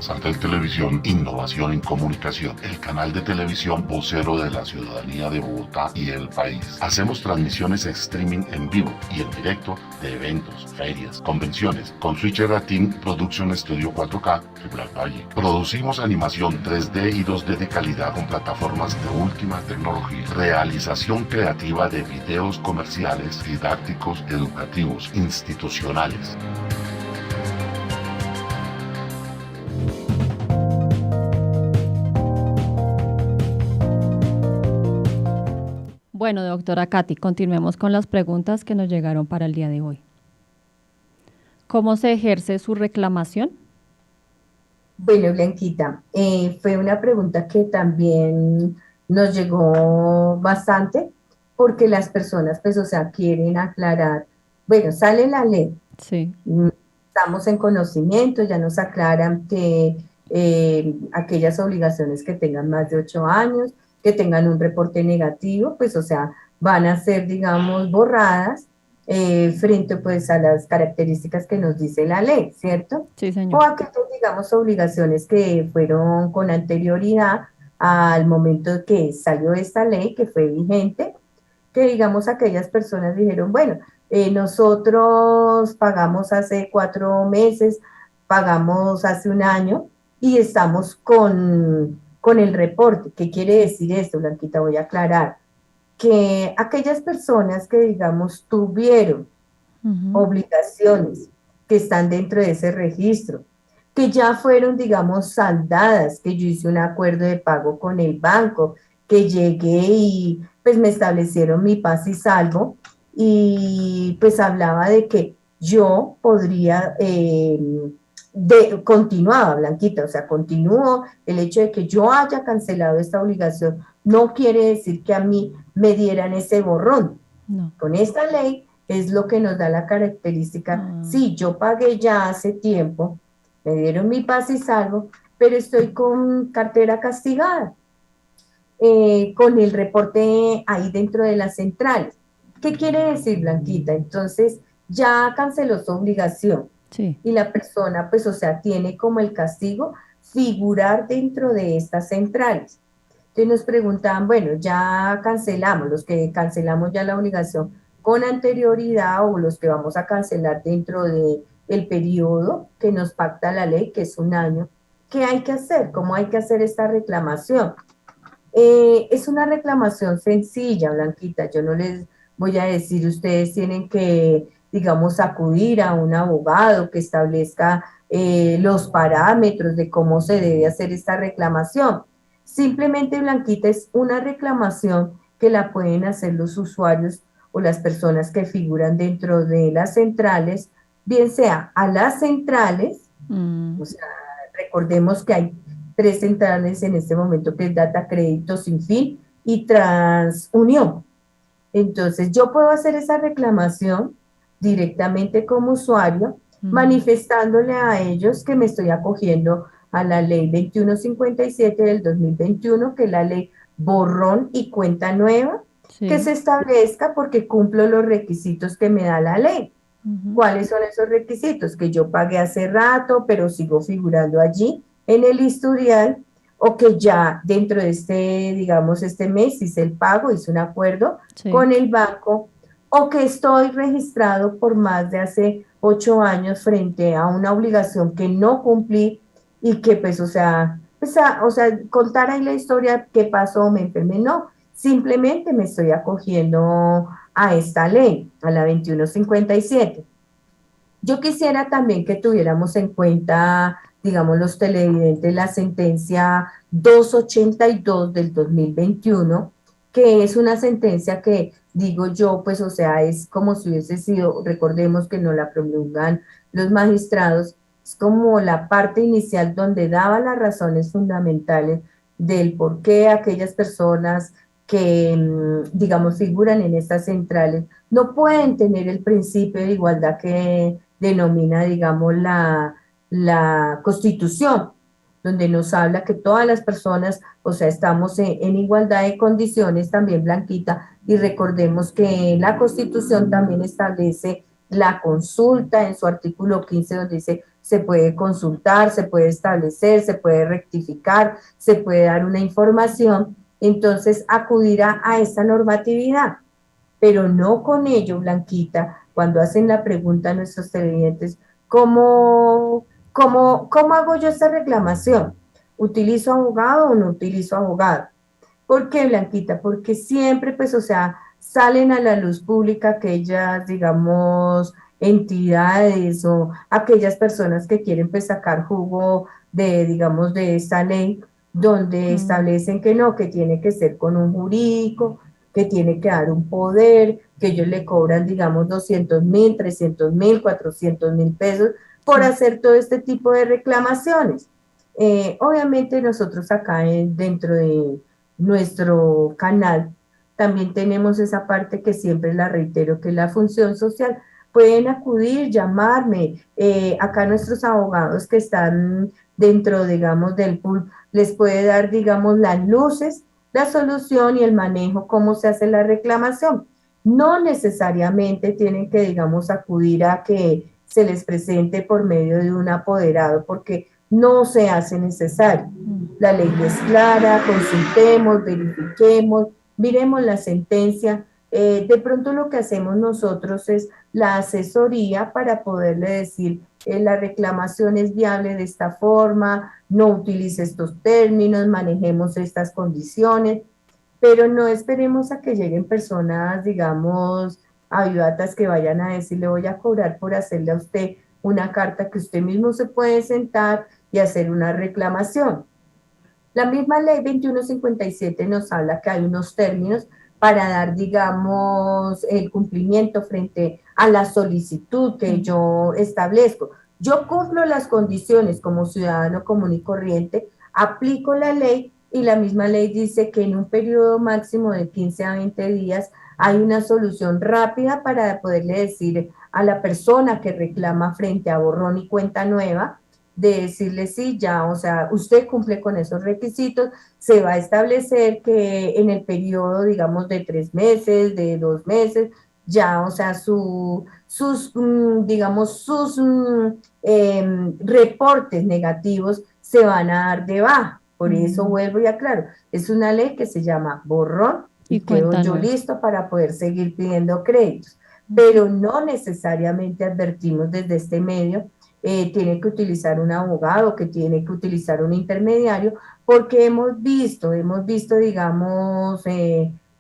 Santel Televisión, innovación en comunicación, el canal de televisión vocero de la ciudadanía de Bogotá y el país. Hacemos transmisiones streaming en vivo y en directo de eventos, ferias, convenciones, con Switcher Team Production Studio 4K, Tribunal Valle. Producimos animación 3D y 2D de calidad con plataformas de última tecnología. Realización creativa de videos comerciales, didácticos, educativos, institucionales. Bueno, doctora Katy, continuemos con las preguntas que nos llegaron para el día de hoy. ¿Cómo se ejerce su reclamación? Bueno, Blanquita, fue una pregunta que también nos llegó bastante porque las personas, pues, o sea, quieren aclarar. Bueno, sale la ley, Sí. estamos en conocimiento, ya nos aclaran que aquellas obligaciones que tengan más de 8 años, que tengan un reporte negativo, pues, o sea, van a ser, digamos, borradas frente, pues, a las características que nos dice la ley, ¿cierto? Sí, O señor. aquellas, digamos, obligaciones que fueron con anterioridad al momento que salió esta ley, que fue vigente, que, digamos, aquellas personas dijeron, bueno, nosotros pagamos hace 4 meses, pagamos hace un año y estamos con el reporte. ¿Qué quiere decir esto, Blanquita? Voy a aclarar. Que aquellas personas que, digamos, tuvieron obligaciones que están dentro de ese registro, que ya fueron, digamos, saldadas, que yo hice un acuerdo de pago con el banco, que llegué y pues me establecieron mi paz y salvo, y pues hablaba de que yo podría, continuaba, Blanquita, o sea, continuó el hecho de que yo haya cancelado esta obligación, no quiere decir que a mí me dieran ese borrón. No. Con esta ley es lo que nos da la característica, sí, yo pagué ya hace tiempo, me dieron mi paz y salvo, pero estoy con cartera castigada, con el reporte ahí dentro de las centrales. ¿Qué quiere decir, Blanquita? Entonces, ya canceló su obligación. Sí. Y la persona, pues, o sea, tiene como el castigo figurar dentro de estas centrales. Entonces nos preguntaban, bueno, ya cancelamos, los que cancelamos ya la obligación con anterioridad o los que vamos a cancelar dentro del periodo que nos pacta la ley, que es un año, ¿qué hay que hacer? ¿Cómo hay que hacer esta reclamación? Es una reclamación sencilla, Blanquita, yo no les voy a decir, ustedes tienen que, digamos, acudir a un abogado que establezca los parámetros de cómo se debe hacer esta reclamación. Simplemente, Blanquita, es una reclamación que la pueden hacer los usuarios o las personas que figuran dentro de las centrales, bien sea a las centrales, o sea, recordemos que hay 3 centrales en este momento, que es Data Crédito Sin Fin y TransUnión. Entonces, yo puedo hacer esa reclamación directamente como usuario, manifestándole a ellos que me estoy acogiendo a la ley 2157 del 2021, que es la ley borrón y cuenta nueva, sí, que se establezca porque cumplo los requisitos que me da la ley. ¿Cuáles son esos requisitos? Que yo pagué hace rato, pero sigo figurando allí en el historial, o que ya dentro de digamos, este mes hice el pago, hice un acuerdo con el banco, o que estoy registrado por más de hace 8 años frente a una obligación que no cumplí y que, pues, o sea, contar ahí la historia, qué pasó, me enfermé, no, simplemente me estoy acogiendo a esta ley, a la 2157. Yo quisiera también que tuviéramos en cuenta, digamos, los televidentes, la sentencia 282 del 2021, que es una sentencia que, digo yo, pues, o sea, es como si hubiese sido, recordemos que no la promulgan los magistrados, es como la parte inicial donde daba las razones fundamentales del por qué aquellas personas que, digamos, figuran en estas centrales no pueden tener el principio de igualdad que denomina, digamos, la Constitución, donde nos habla que todas las personas, o sea, estamos en igualdad de condiciones, también, Blanquita, y recordemos que la Constitución también establece la consulta en su artículo 15, donde dice se puede consultar, se puede establecer, se puede rectificar, se puede dar una información, entonces acudirá a esa normatividad. Pero no con ello, Blanquita, cuando hacen la pregunta a nuestros televidentes, ¿cómo hago yo esta reclamación? ¿Utilizo abogado o no utilizo abogado? ¿Por qué, Blanquita? Porque siempre, pues, o sea, salen a la luz pública aquellas, digamos, entidades o aquellas personas que quieren, pues, sacar jugo de, digamos, de esta ley, donde establecen que no, que tiene que ser con un jurídico, que tiene que dar un poder, que ellos le cobran, digamos, 200.000, 300.000, 400.000 pesos por hacer todo este tipo de reclamaciones. Obviamente nosotros acá dentro de nuestro canal también tenemos esa parte que siempre la reitero, que es la función social. Pueden acudir, llamarme, acá nuestros abogados que están dentro, digamos, del pool, les puede dar, digamos, las luces, la solución y el manejo, cómo se hace la reclamación. No necesariamente tienen que, digamos, acudir a que se les presente por medio de un apoderado, porque no se hace necesario. La ley es clara, consultemos, verifiquemos, miremos la sentencia. De pronto lo que hacemos nosotros es la asesoría para poderle decir la reclamación es viable de esta forma, no utilice estos términos, manejemos estas condiciones, pero no esperemos a que lleguen personas, digamos, avivatas que vayan a decirle voy a cobrar por hacerle a usted una carta que usted mismo se puede sentar y hacer una reclamación. La misma ley 2157 nos habla que hay unos términos para dar, digamos, el cumplimiento frente a la solicitud que yo establezco. Yo cumplo las condiciones como ciudadano común y corriente, aplico la ley y la misma ley dice que en un periodo máximo de 15 a 20 días hay una solución rápida para poderle decir a la persona que reclama frente a borrón y cuenta nueva, de decirle sí, ya, o sea, usted cumple con esos requisitos, se va a establecer que en el periodo, digamos, de 3 meses, de 2 meses, ya, o sea, digamos, sus reportes negativos se van a dar de baja. Por eso vuelvo y aclaro, es una ley que se llama borrón y quedo yo listo para poder seguir pidiendo créditos, pero no necesariamente advertimos desde este medio tiene que utilizar un abogado, que tiene que utilizar un intermediario, porque hemos visto, digamos,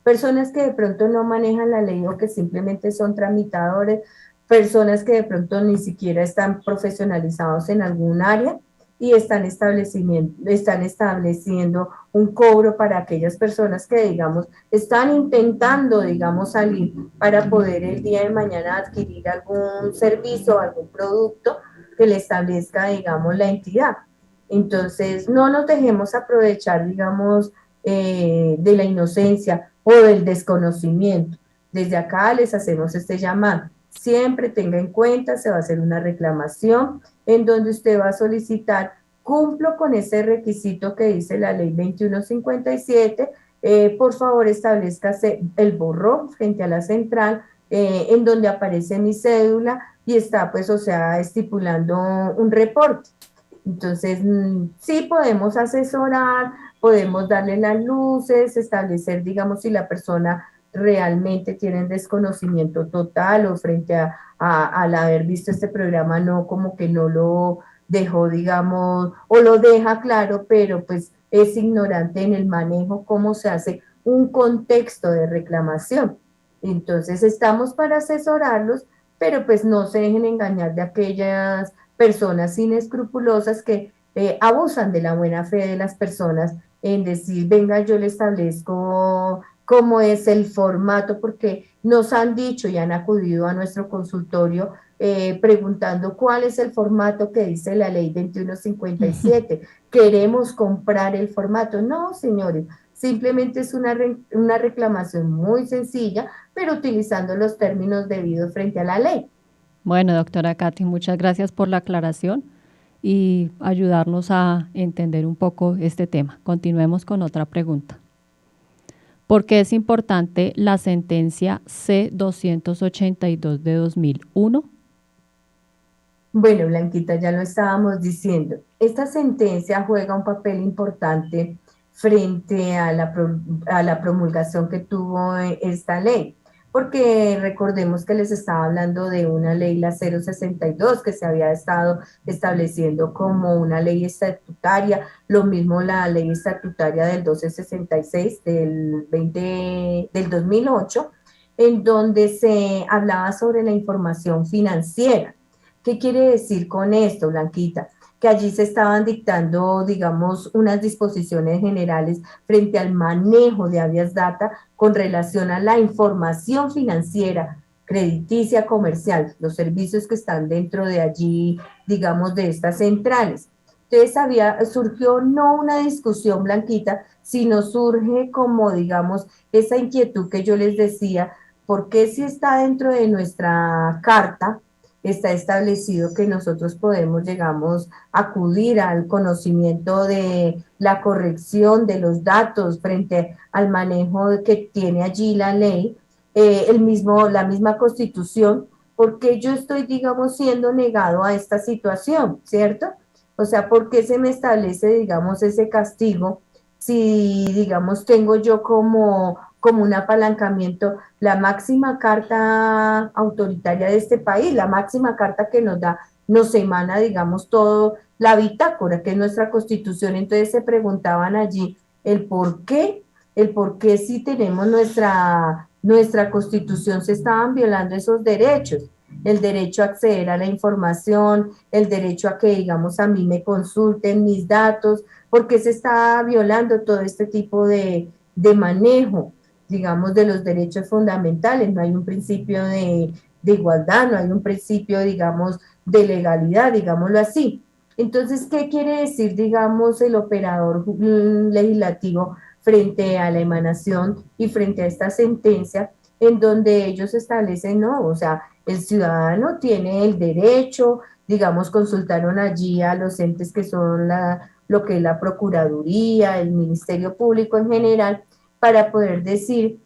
personas que de pronto no manejan la ley o que simplemente son tramitadores, personas que de pronto ni siquiera están profesionalizados en algún área y están estableciendo un cobro para aquellas personas que, digamos, están intentando, digamos, salir para poder el día de mañana adquirir algún servicio o algún producto que le establezca, digamos, la entidad. Entonces, no nos dejemos aprovechar, digamos, de la inocencia o del desconocimiento. Desde acá les hacemos este llamado. Siempre tenga en cuenta, se va a hacer una reclamación en donde usted va a solicitar, cumplo con ese requisito que dice la ley 2157, por favor establezcase el borrón frente a la central, en donde aparece mi cédula y está, pues, o sea, estipulando un reporte. Entonces, sí podemos asesorar, podemos darle las luces, establecer, digamos, si la persona realmente tiene desconocimiento total o frente al haber visto este programa, no, como que no lo dejó, digamos, o lo deja claro, pero pues es ignorante en el manejo, cómo se hace un contexto de reclamación. Entonces, estamos para asesorarlos, pero pues no se dejen engañar de aquellas personas inescrupulosas que abusan de la buena fe de las personas en decir, venga, yo le establezco cómo es el formato, porque nos han dicho y han acudido a nuestro consultorio preguntando cuál es el formato que dice la ley 2157. Queremos comprar el formato. No, señores, simplemente es una reclamación muy sencilla, pero utilizando los términos debidos frente a la ley. Bueno, doctora Katy, muchas gracias por la aclaración y ayudarnos a entender un poco este tema. Continuemos con otra pregunta. ¿Por qué es importante la sentencia C-282 de 2001? Bueno, Blanquita, ya lo estábamos diciendo. Esta sentencia juega un papel importante frente a a la promulgación que tuvo esta ley, porque recordemos que les estaba hablando de una ley, la 062, que se había estado estableciendo como una ley estatutaria, lo mismo la ley estatutaria del 1266 del 2008, en donde se hablaba sobre la información financiera. ¿Qué quiere decir con esto, Blanquita? Que allí se estaban dictando, digamos, unas disposiciones generales frente al manejo de habeas data con relación a la información financiera, crediticia, comercial, los servicios que están dentro de allí, digamos, de estas centrales. Entonces surgió no una discusión, Blanquita, sino surge como, digamos, esa inquietud que yo les decía, ¿por qué si está dentro de nuestra carta está establecido que nosotros podemos, llegamos, acudir al conocimiento de la corrección de los datos frente al manejo que tiene allí la ley, la misma Constitución, porque yo estoy, digamos, siendo negado a esta situación, ¿cierto? O sea, ¿por qué se me establece, digamos, ese castigo si, digamos, tengo yo como un apalancamiento la máxima carta autoritaria de este país, la máxima carta que nos emana, digamos, todo la bitácora, que es nuestra Constitución? Entonces se preguntaban allí el por qué si tenemos nuestra Constitución se estaban violando esos derechos, el derecho a acceder a la información, el derecho a que, digamos, a mí me consulten mis datos, porque se está violando todo este tipo de manejo, digamos, de los derechos fundamentales. No hay un principio de igualdad, no hay un principio, digamos, de legalidad, digámoslo así. Entonces, ¿qué quiere decir, digamos, el operador legislativo frente a la emanación y frente a esta sentencia en donde ellos establecen, no, o sea, el ciudadano tiene el derecho, digamos, consultaron allí a los entes que son lo que es la Procuraduría, el Ministerio Público en general, para poder decir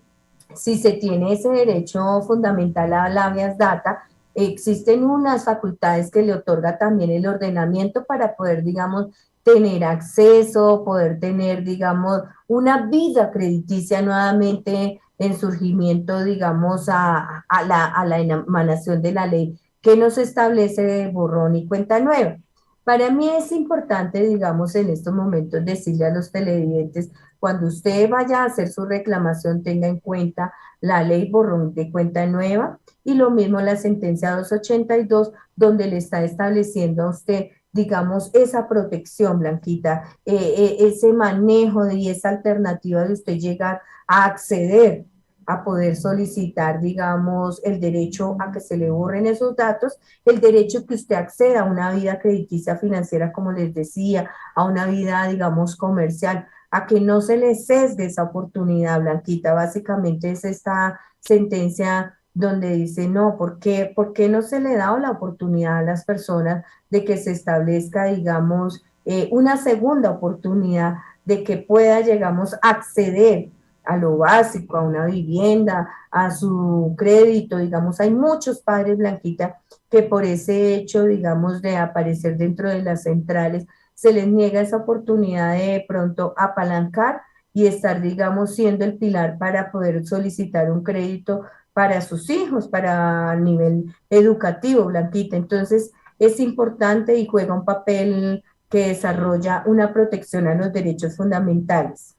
si se tiene ese derecho fundamental a la habeas data. Existen unas facultades que le otorga también el ordenamiento para poder, digamos, tener acceso, poder tener, digamos, una vida crediticia nuevamente en surgimiento, digamos, a la emanación de la ley que nos establece de borrón y cuenta nueva. Para mí es importante, digamos, en estos momentos decirle a los televidentes, cuando usted vaya a hacer su reclamación, tenga en cuenta la ley borrón de cuenta nueva y lo mismo la sentencia 282, donde le está estableciendo a usted, digamos, esa protección, Blanquita, ese manejo y esa alternativa de usted llegar a acceder a poder solicitar, digamos, el derecho a que se le borren esos datos, el derecho que usted acceda a una vida crediticia financiera, como les decía, a una vida, digamos, comercial, a que no se le sesgue esa oportunidad, Blanquita. Básicamente es esta sentencia donde dice, no, ¿por qué no se le ha dado la oportunidad a las personas de que se establezca, digamos, una segunda oportunidad de que pueda, llegamos, acceder a lo básico, a una vivienda, a su crédito? Digamos, hay muchos padres, Blanquita, que por ese hecho, digamos, de aparecer dentro de las centrales, se les niega esa oportunidad de pronto apalancar y estar, digamos, siendo el pilar para poder solicitar un crédito para sus hijos, para nivel educativo, Blanquita. Entonces, es importante y juega un papel que desarrolla una protección a los derechos fundamentales.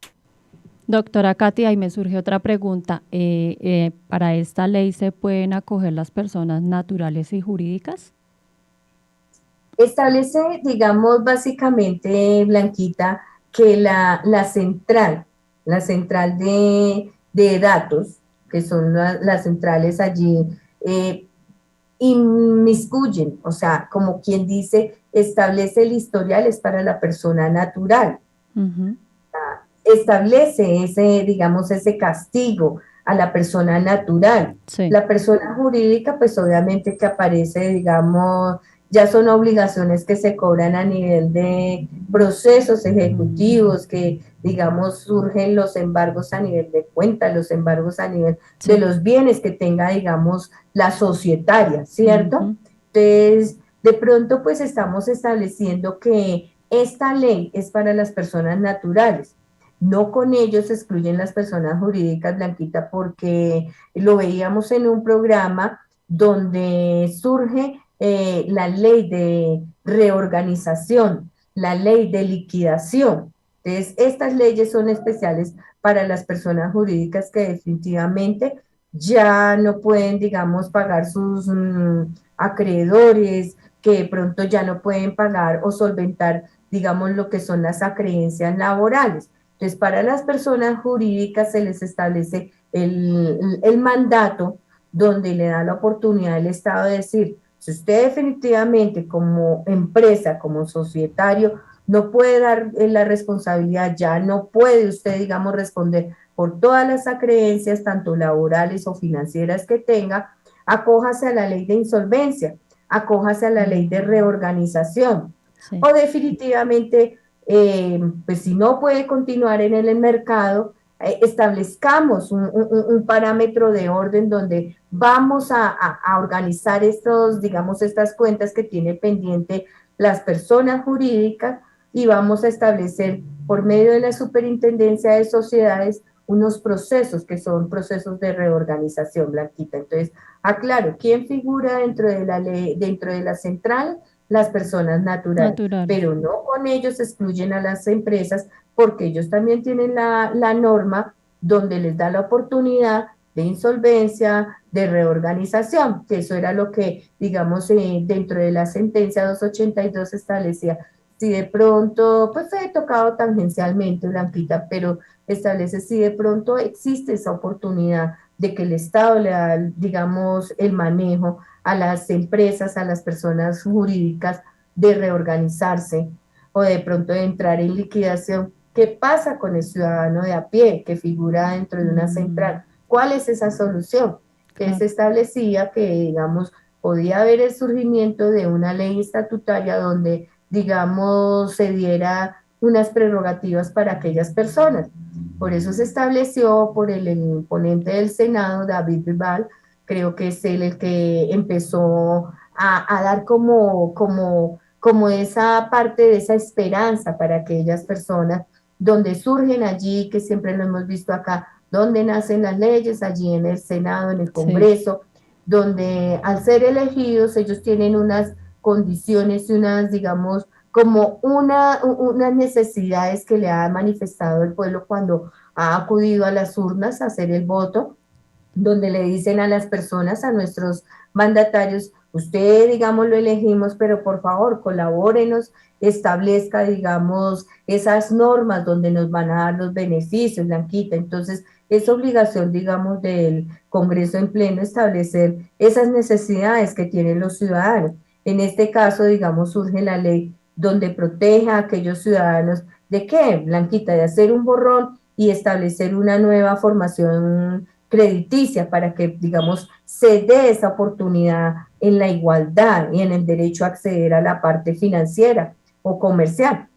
Doctora Katy, ahí me surge otra pregunta. ¿Para esta ley se pueden acoger las personas naturales y jurídicas? Establece, digamos, básicamente, Blanquita, que la central de datos, que son las centrales allí, inmiscuyen, o sea, como quien dice, establece el historial es para la persona natural. Establece ese, digamos, ese castigo a la persona natural. Sí. La persona jurídica, pues obviamente que aparece, digamos, ya son obligaciones que se cobran a nivel de procesos ejecutivos, que digamos surgen los embargos a nivel de cuenta, los embargos a nivel de los bienes que tenga, digamos, la societaria, ¿cierto? Entonces, de pronto pues estamos estableciendo que esta ley es para las personas naturales. No con ello se excluyen las personas jurídicas, Blanquita, porque lo veíamos en un programa donde surge la ley de reorganización, la ley de liquidación. Entonces, estas leyes son especiales para las personas jurídicas que definitivamente ya no pueden, digamos, pagar sus acreedores, que de pronto ya no pueden pagar o solventar, digamos, lo que son las acreencias laborales. Entonces, para las personas jurídicas se les establece el mandato donde le da la oportunidad al Estado de decir, si usted definitivamente como empresa, como societario, no puede dar la responsabilidad, ya no puede usted, digamos, responder por todas las acreencias, tanto laborales o financieras que tenga, acójase a la ley de insolvencia, acójase a la ley de reorganización, o definitivamente, pues si no puede continuar en el mercado, establezcamos un parámetro de orden donde vamos a organizar estos, digamos, estas cuentas que tiene pendiente las personas jurídicas y vamos a establecer por medio de la Superintendencia de Sociedades unos procesos que son procesos de reorganización, Blanquita. Entonces, aclaro, ¿quién figura dentro de la ley, dentro de la central? Las personas naturales, pero no con ellos se excluyen a las empresas porque ellos también tienen la norma donde les da la oportunidad de insolvencia, de reorganización, que eso era lo que, digamos, dentro de la sentencia 282 establecía. Si de pronto, pues he tocado tangencialmente, Blanquita, pero establece si de pronto existe esa oportunidad de que el Estado le da, digamos, el manejo a las empresas, a las personas jurídicas de reorganizarse o de pronto de entrar en liquidación. ¿Qué pasa con el ciudadano de a pie que figura dentro de una central? ¿Cuál es esa solución? Que se establecía que, digamos, podía haber el surgimiento de una ley estatutaria donde, digamos, se diera unas prerrogativas para aquellas personas. Por eso se estableció por el ponente del Senado, David Bisbal, creo que es él el que empezó a dar como esa parte de esa esperanza para aquellas personas donde surgen allí, que siempre lo hemos visto acá, donde nacen las leyes, allí en el Senado, en el Congreso, donde al ser elegidos ellos tienen unas condiciones y unas, digamos, como unas necesidades que le ha manifestado el pueblo cuando ha acudido a las urnas a hacer el voto, donde le dicen a las personas, a nuestros mandatarios, usted, digamos, lo elegimos, pero por favor, colabórenos, establezca, digamos, esas normas donde nos van a dar los beneficios, Blanquita. Entonces, es obligación, digamos, del Congreso en pleno establecer esas necesidades que tienen los ciudadanos. En este caso, digamos, surge la ley donde proteja a aquellos ciudadanos de qué, Blanquita, de hacer un borrón y establecer una nueva formación crediticia para que, digamos, se dé esa oportunidad en la igualdad y en el derecho a acceder a la parte financiera o comercial.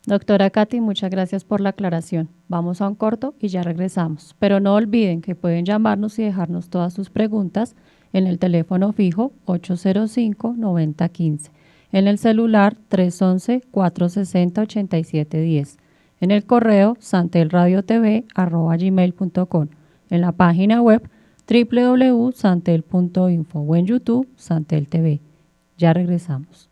Doctora Katy, muchas gracias por la aclaración. Vamos a un corto y ya regresamos. Pero no olviden que pueden llamarnos y dejarnos todas sus preguntas en el teléfono fijo 805-9015, en el celular 311-460-8710, en el correo santelradiotv@gmail.com, en la página web www.santel.info o en YouTube Santel TV. Ya regresamos.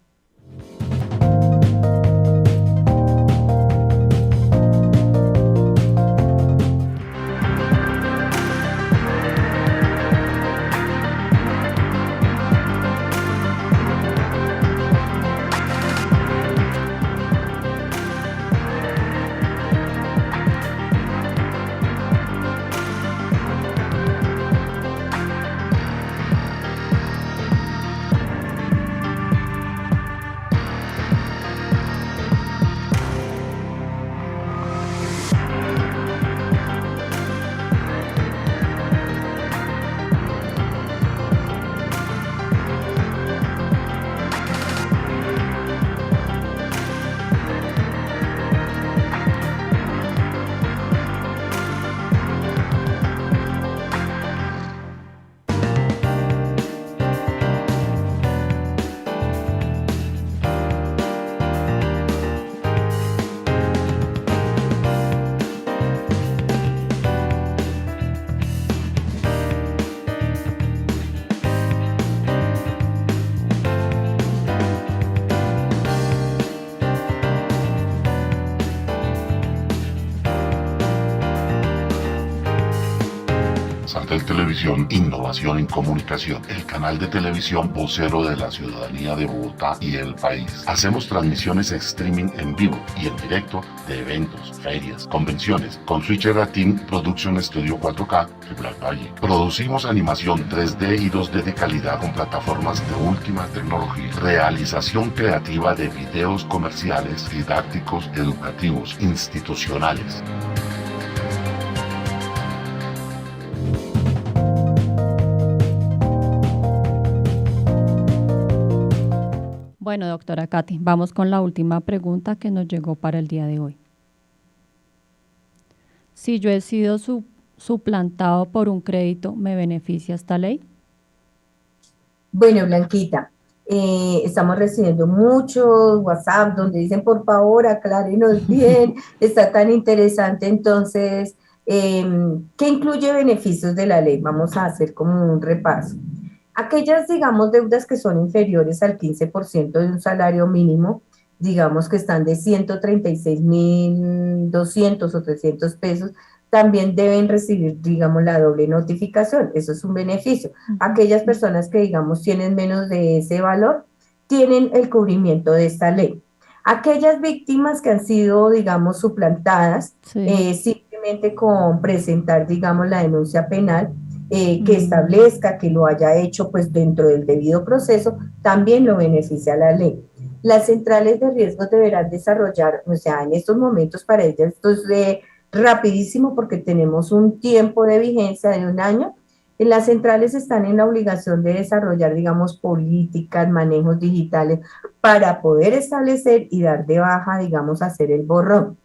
Cartel Televisión, innovación en comunicación, el canal de televisión vocero de la ciudadanía de Bogotá y el país. Hacemos transmisiones streaming en vivo y en directo de eventos, ferias, convenciones, con Switcher Team Production Studio 4K de Black Valle. Producimos animación 3D y 2D de calidad con plataformas de última tecnología. Realización creativa de videos comerciales, didácticos, educativos, institucionales. Bueno, doctora Katy, vamos con la última pregunta que nos llegó para el día de hoy. Si yo he sido suplantado por un crédito, ¿me beneficia esta ley? Bueno, Blanquita, estamos recibiendo muchos WhatsApp donde dicen, por favor, aclárenos bien, está tan interesante. Entonces, ¿qué incluye beneficios de la ley? Vamos a hacer como un repaso. Aquellas, digamos, deudas que son inferiores al 15% de un salario mínimo, digamos que están de 136.200 o 300 pesos, también deben recibir, digamos, la doble notificación. Eso es un beneficio. Aquellas personas que, digamos, tienen menos de ese valor, tienen el cubrimiento de esta ley. Aquellas víctimas que han sido, digamos, suplantadas, Sí. simplemente con presentar, digamos, la denuncia penal, que establezca que lo haya hecho pues dentro del debido proceso, también lo beneficia la ley. Las centrales de riesgo deberán desarrollar, o sea, en estos momentos para ellas esto es rapidísimo porque tenemos un tiempo de vigencia de 1 año. Las centrales están en la obligación de desarrollar, digamos, políticas, manejos digitales para poder establecer y dar de baja, digamos, hacer el borrón.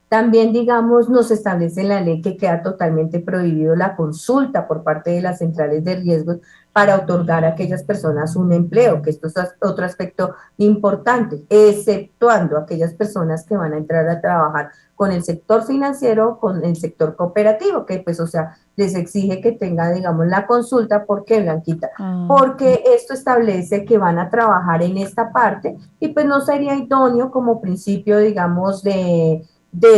También, digamos, nos establece en la ley que queda totalmente prohibido la consulta por parte de las centrales de riesgos para otorgar a aquellas personas un empleo, que esto es otro aspecto importante, exceptuando aquellas personas que van a entrar a trabajar con el sector financiero, con el sector cooperativo, que pues, o sea, les exige que tenga, digamos, la consulta. ¿Por qué, Blanquita? Porque esto establece que van a trabajar en esta parte y pues no sería idóneo como principio, digamos,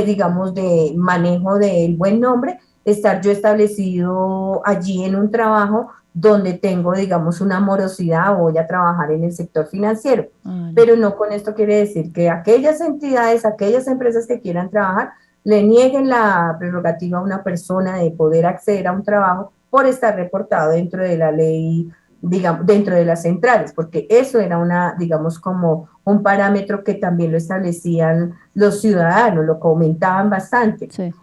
digamos, de manejo del buen nombre, estar yo establecido allí en un trabajo donde tengo, digamos, una morosidad o voy a trabajar en el sector financiero. Pero no con esto quiere decir que aquellas entidades, aquellas empresas que quieran trabajar, le nieguen la prerrogativa a una persona de poder acceder a un trabajo por estar reportado dentro de la ley, digamos, dentro de las centrales, porque eso era una, digamos, como un parámetro que también lo establecían los ciudadanos, lo comentaban bastante. Sí.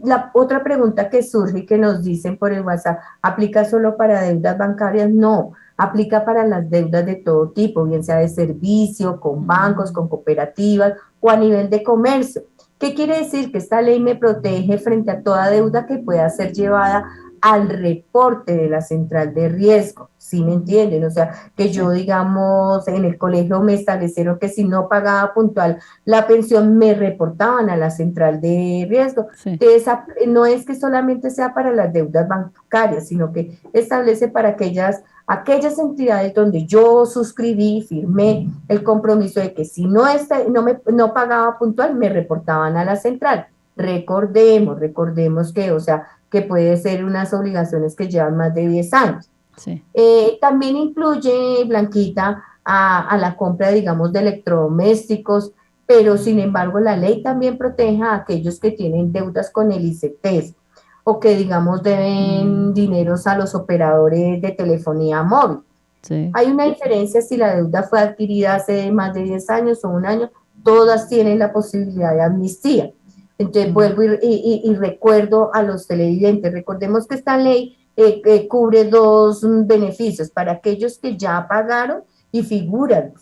La otra pregunta que surge y que nos dicen por el WhatsApp, ¿aplica solo para deudas bancarias? No, aplica para las deudas de todo tipo, bien sea de servicio, con bancos, con cooperativas o a nivel de comercio. ¿Qué quiere decir? Que esta ley me protege frente a toda deuda que pueda ser llevada al reporte de la central de riesgo, ¿sí me entienden? O sea, que yo, digamos, en el colegio me establecieron que si no pagaba puntual la pensión, me reportaban a la central de riesgo. Sí. No es que solamente sea para las deudas bancarias, sino que establece para aquellas entidades donde yo suscribí, firmé el compromiso de que si no pagaba puntual, me reportaban a la central. Recordemos que, o sea, que puede ser unas obligaciones que llevan más de 10 años. Sí. También incluye, Blanquita, a la compra, digamos, de electrodomésticos, pero sin embargo la ley también protege a aquellos que tienen deudas con el ICETEX o que, digamos, deben dineros a los operadores de telefonía móvil. Sí. Hay una diferencia si la deuda fue adquirida hace más de 10 años o 1 año, todas tienen la posibilidad de amnistía. Entonces vuelvo y recuerdo a los televidentes, recordemos que esta ley cubre 2 beneficios, para aquellos que ya pagaron y figuran,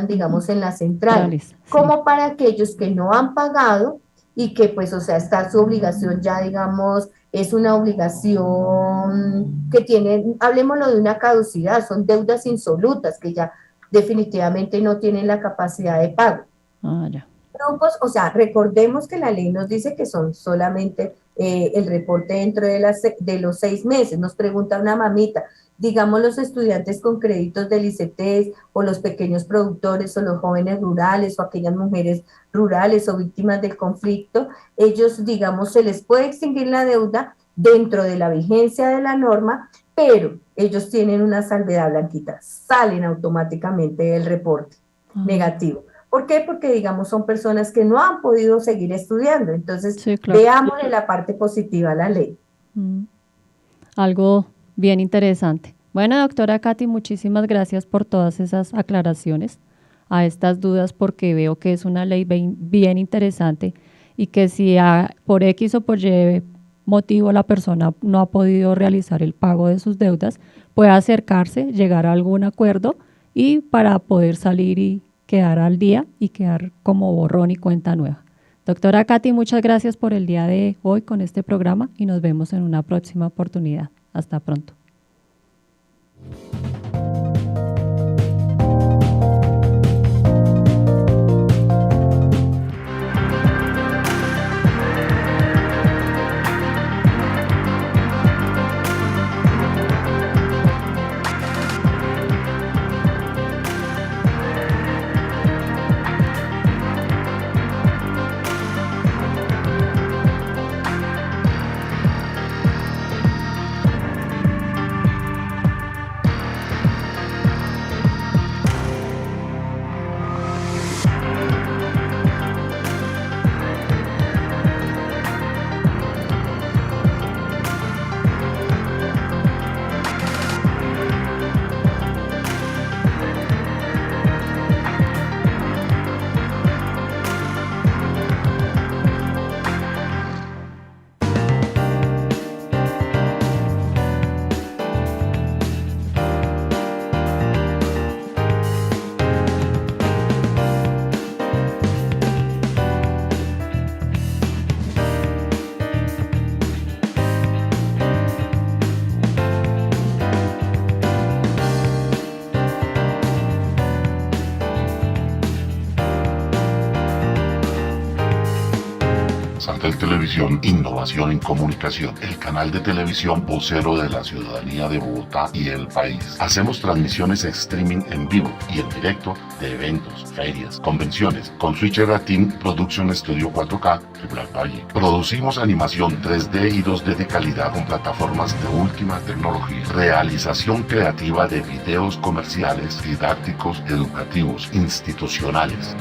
digamos, en la central, como para aquellos que no han pagado y que pues, o sea, está su obligación ya, digamos, es una obligación que tiene, hablemoslo de una caducidad, son deudas insolutas que ya definitivamente no tienen la capacidad de pago. Ya. Grupos, o sea, recordemos que la ley nos dice que son solamente el reporte dentro de los 6 meses. Nos pregunta una mamita, digamos los estudiantes con créditos del ICETEX o los pequeños productores o los jóvenes rurales o aquellas mujeres rurales o víctimas del conflicto, ellos, digamos, se les puede extinguir la deuda dentro de la vigencia de la norma, pero ellos tienen una salvedad, Blanquita, salen automáticamente del reporte negativo. ¿Por qué? Porque, digamos, son personas que no han podido seguir estudiando. Entonces, Sí, claro. veamos en la parte positiva la ley. Algo bien interesante. Bueno, doctora Katy, muchísimas gracias por todas esas aclaraciones a estas dudas, porque veo que es una ley bien interesante y que si por X o por Y motivo la persona no ha podido realizar el pago de sus deudas, puede acercarse, llegar a algún acuerdo y para poder salir y quedar al día y quedar como borrón y cuenta nueva. Doctora Katy, muchas gracias por el día de hoy con este programa y nos vemos en una próxima oportunidad. Hasta pronto. Santel Televisión, innovación en comunicación, el canal de televisión vocero de la ciudadanía de Bogotá y el país. Hacemos transmisiones streaming en vivo y en directo de eventos, ferias, convenciones, con Switcher Team Production Studio 4K de Black Valle. Producimos animación 3D y 2D de calidad con plataformas de última tecnología. Realización creativa de videos comerciales, didácticos, educativos, institucionales.